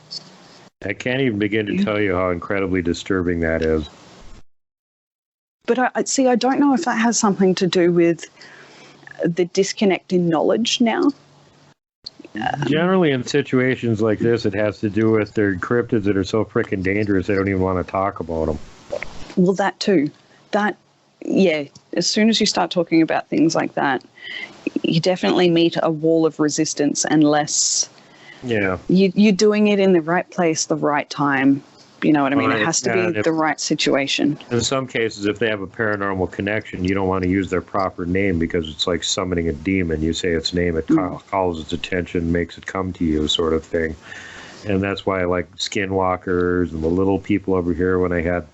I can't even begin to tell you how incredibly disturbing that is. But I don't know if that has something to do with the disconnect in knowledge now. Generally, in situations like this, it has to do with their cryptids that are so freaking dangerous they don't even want to talk about them. Well, that too. Yeah, as soon as you start talking about things like that, you definitely meet a wall of resistance unless you're doing it in the right place, the right time. You know what I mean? It has to be the right situation. In some cases, if they have a paranormal connection, you don't want to use their proper name because it's like summoning a demon. You say its name, it calls its attention, makes it come to you, sort of thing. And that's why I like skinwalkers and the little people over here. When I had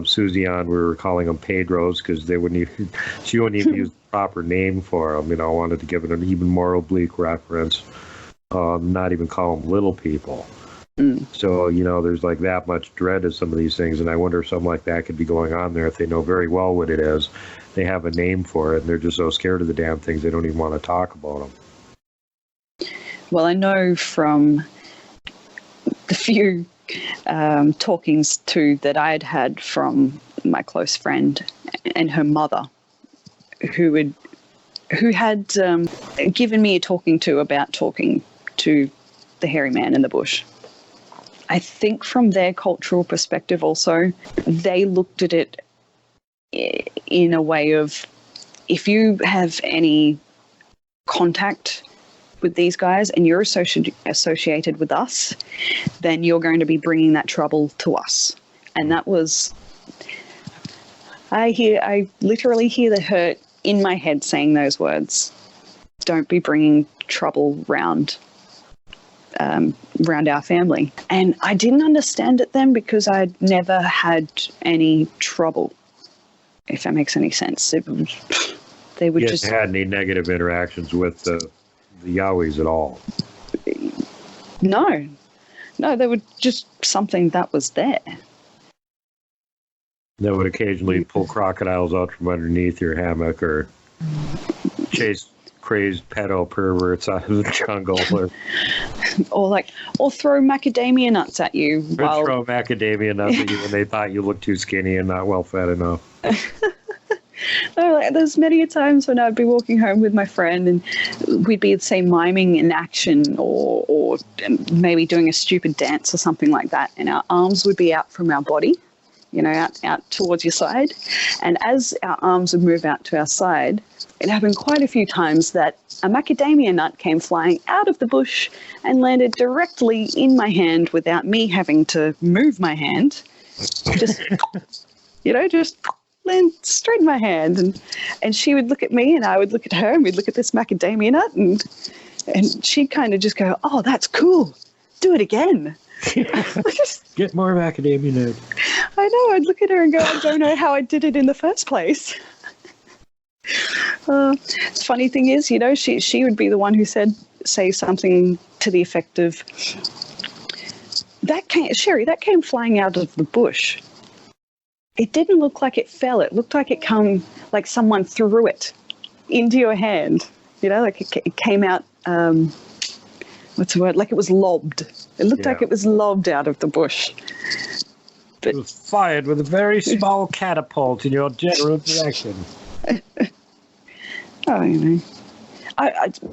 Susie on, we were calling them Pedros because she wouldn't even use the proper name for them. I wanted to give it an even more oblique reference, not even call them little people. So, there's like that much dread of some of these things, and I wonder if something like that could be going on there if they know very well what it is. They have a name for it, and they're just so scared of the damn things they don't even want to talk about them. Well, I know from the few talkings too that I had from my close friend and her mother, who had given me a talking to about talking to the hairy man in the bush. I think from their cultural perspective also, they looked at it in a way of, if you have any contact with these guys and you're associated with us, then you're going to be bringing that trouble to us. And that was, I literally hear the hurt in my head saying those words. Don't be bringing trouble round our family. And I didn't understand it then because I'd never had any trouble, if that makes any sense. They would just had any negative interactions with the Yowies at all? No, they were just something that was there. That would occasionally pull crocodiles out from underneath your hammock or chase crazed pedo perverts out of the jungle, or throw macadamia nuts at you. Throw macadamia nuts at you when they thought you looked too skinny and not well fed enough. No, there's many a times when I'd be walking home with my friend and we'd be, say, miming an action or maybe doing a stupid dance or something like that, and our arms would be out from our body, out towards your side. And as our arms would move out to our side, it happened quite a few times that a macadamia nut came flying out of the bush and landed directly in my hand without me having to move my hand. Just land straight in my hand. And she would look at me and I would look at her and we'd look at this macadamia nut and she'd kind of just go, "Oh, that's cool. Do it again." Get more macadamia nut. I know. I'd look at her and go, "I don't know how I did it in the first place." The funny thing is, she would be the one who say something to the effect of, "Sherri, that came flying out of the bush. It didn't look like it fell. It looked like it come, like someone threw it into your hand. Like it came out, what's the word? Like it was lobbed. It looked like it was lobbed out of the bush." But it was fired with a very small catapult in your general direction. Oh,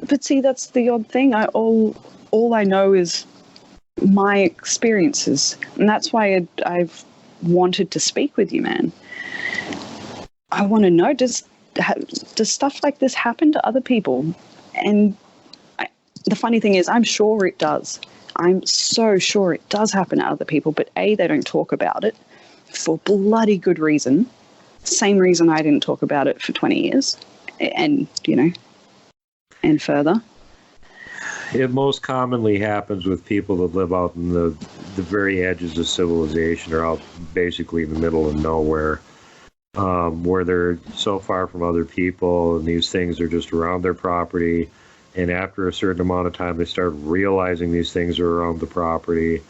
but see, that's the odd thing. All I know is my experiences, and that's why I've wanted to speak with you, man. I want to know, does stuff like this happen to other people? And the funny thing is, I'm sure it does. I'm so sure it does happen to other people, but A, they don't talk about it for bloody good reason. Same reason I didn't talk about it for 20 years. And, and further. It most commonly happens with people that live out in the the very edges of civilization are out basically in the middle of nowhere, where they're so far from other people, and these things are just around their property. And after a certain amount of time, they start realizing these things are around the property.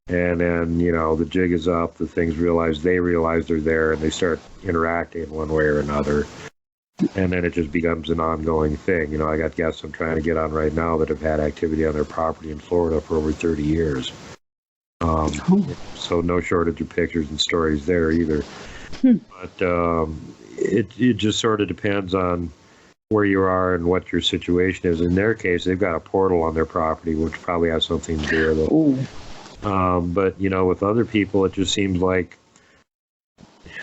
And then, the jig is up. The things realize they're there, and they start interacting one way or another. And then it just becomes an ongoing thing. I got guests I'm trying to get on right now that have had activity on their property in Florida for over 30 years. So no shortage of pictures and stories there either. But it just sort of depends on where you are and what your situation is. In their case, they've got a portal on their property, which probably has something to do with it. But, with other people, it just seems like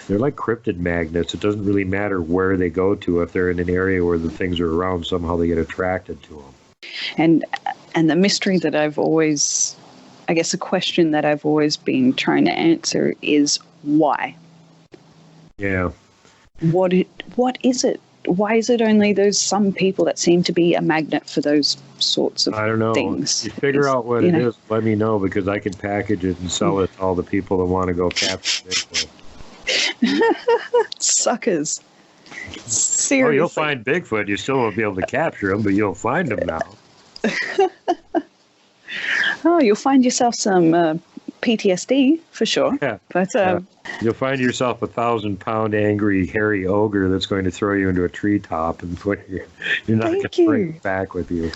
they're like cryptid magnets. It doesn't really matter where they go to. If they're in an area where the things are around, somehow they get attracted to them. And the mystery that I've always, I guess a question that I've always been trying to answer is why? Yeah. What is it? Why is it only those some people that seem to be a magnet for those sorts of things? I don't know. If you figure out what it is, let me know, because I can package it and sell it to all the people that want to go capture Bigfoot. Suckers. Seriously. Oh, you'll find Bigfoot. You still won't be able to capture him, but you'll find him now. Oh, you'll find yourself some PTSD for sure. Yeah. But you'll find yourself 1,000-pound angry hairy ogre that's going to throw you into a treetop and put you're not going to bring it back with you.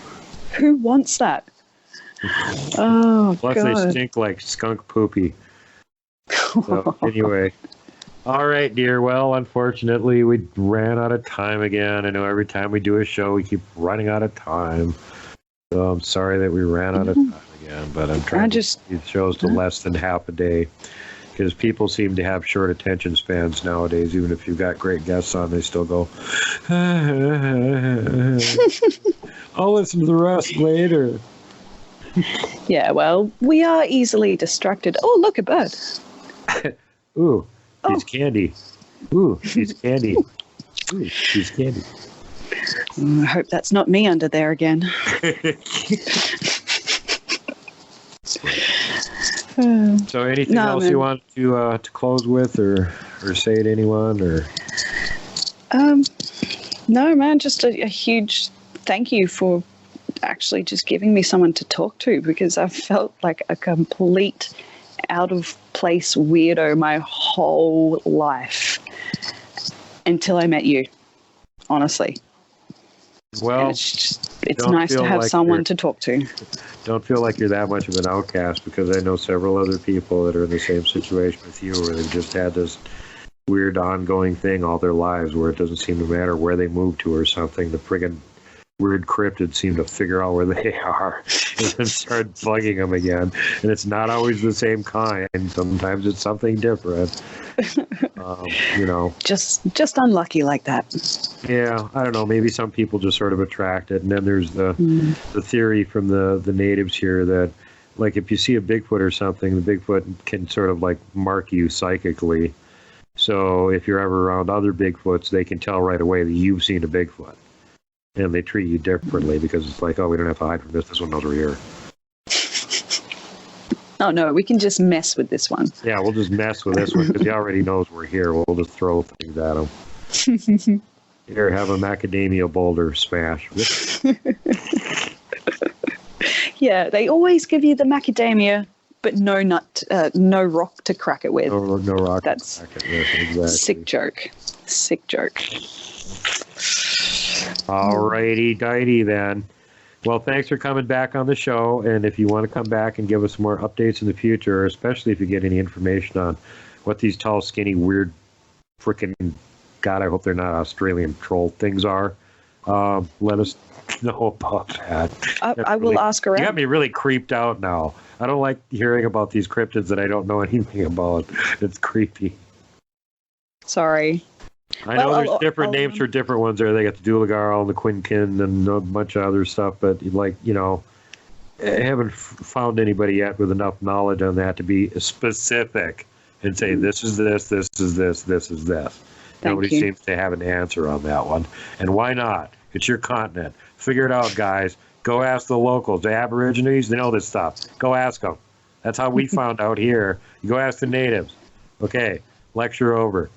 Who wants that? Oh, Plus, God. they stink like skunk poopy. So, anyway. All right, dear. Well, unfortunately, we ran out of time again. I know every time we do a show, we keep running out of time. So I'm sorry that we ran out of time again, but I'm trying to keep these shows to less than half a day, because people seem to have short attention spans nowadays. Even if you've got great guests on, they still go, I'll listen to the rest later. Yeah, well, we are easily distracted. Oh, look, a bird. Ooh, he's candy. Ooh, he's candy. Ooh, he's candy. I hope that's not me under there again. So anything else you want to close with or say to anyone? Or No, man, just a huge thank you for actually just giving me someone to talk to, because I felt like a complete out of place weirdo my whole life until I met you, honestly. Well, and it's nice to have someone to talk to. Don't feel like you're that much of an outcast, because I know several other people that are in the same situation with you, where they've just had this weird ongoing thing all their lives where it doesn't seem to matter where they move to or something. The friggin' weird cryptids seem to figure out where they are and then start bugging them again. And it's not always the same kind. Sometimes it's something different. Just unlucky like that. Yeah, I don't know. Maybe some people just sort of attract it. And then there's the theory from the natives here that, like, if you see a Bigfoot or something, the Bigfoot can sort of like mark you psychically. So if you're ever around other Bigfoots, they can tell right away that you've seen a Bigfoot. And they treat you differently, because it's like, oh, we don't have to hide from this. This one knows we're here. Oh, no, we can just mess with this one. Yeah, we'll just mess with this one because he already knows we're here. We'll just throw things at him. Here, have a macadamia boulder smash. Yeah, they always give you the macadamia, but no rock to crack it with. No rock That's to crack it with. Exactly. Sick joke. Alrighty, dighty then. Well, thanks for coming back on the show. And if you want to come back and give us more updates in the future, especially if you get any information on what these tall, skinny, weird, freaking, God, I hope they're not Australian troll things are, let us know about that. I will ask around. You got me really creeped out now. I don't like hearing about these cryptids that I don't know anything about. It's creepy. Sorry. I know there's different names for different ones there. They got the Duergar and the Quinkin and a bunch of other stuff, but I haven't found anybody yet with enough knowledge on that to be specific and say this is this, this is this, this is this. Nobody seems to have an answer on that one. And why not? It's your continent. Figure it out, guys. Go ask the locals. The Aborigines, they know this stuff. Go ask them. That's how we found out here. You go ask the natives. Okay, lecture over.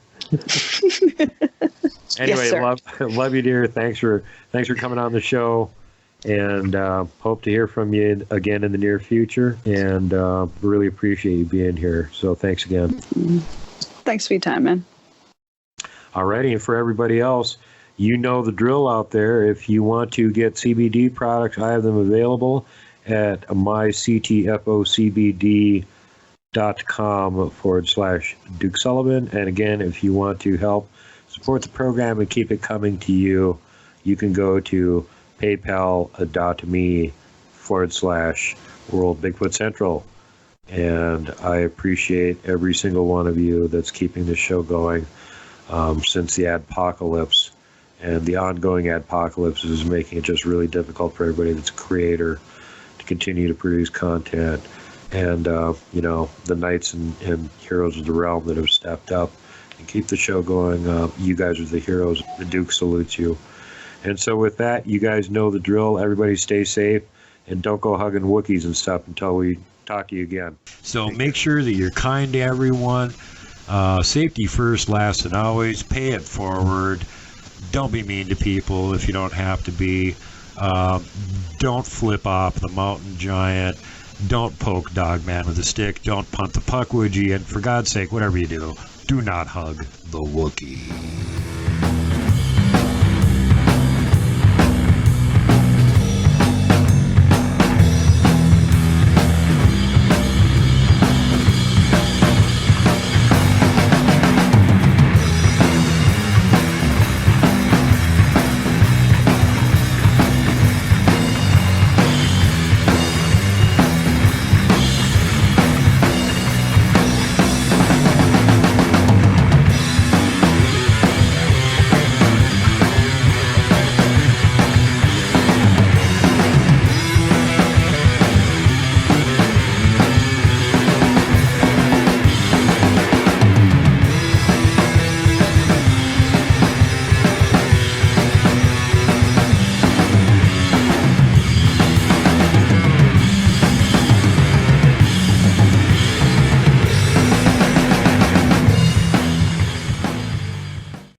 Anyway, Yes, love you, dear. Thanks for coming on the show, and hope to hear from you again in the near future. And really appreciate you being here. So thanks again. Thanks for your time, man. Alrighty, and for everybody else, you know the drill out there. If you want to get CBD products, I have them available at myctfocbd.com/Duke Sullivan. And again, if you want to help support the program and keep it coming to you, you can go to paypal.me/World Bigfoot Central. And I appreciate every single one of you that's keeping this show going since the adpocalypse. And the ongoing adpocalypse is making it just really difficult for everybody that's a creator to continue to produce content. And, the knights and heroes of the realm that have stepped up and keep the show going. You guys are the heroes. The Duke salutes you. And so with that, you guys know the drill. Everybody stay safe and don't go hugging Wookiees and stuff until we talk to you again. So make sure that you're kind to everyone. Safety first, last, and always. Pay it forward. Don't be mean to people if you don't have to be. Don't flip off the mountain giant. Don't poke Dogman with a stick. Don't punt the puck, would you? And for God's sake, whatever you do not hug the Wookiee.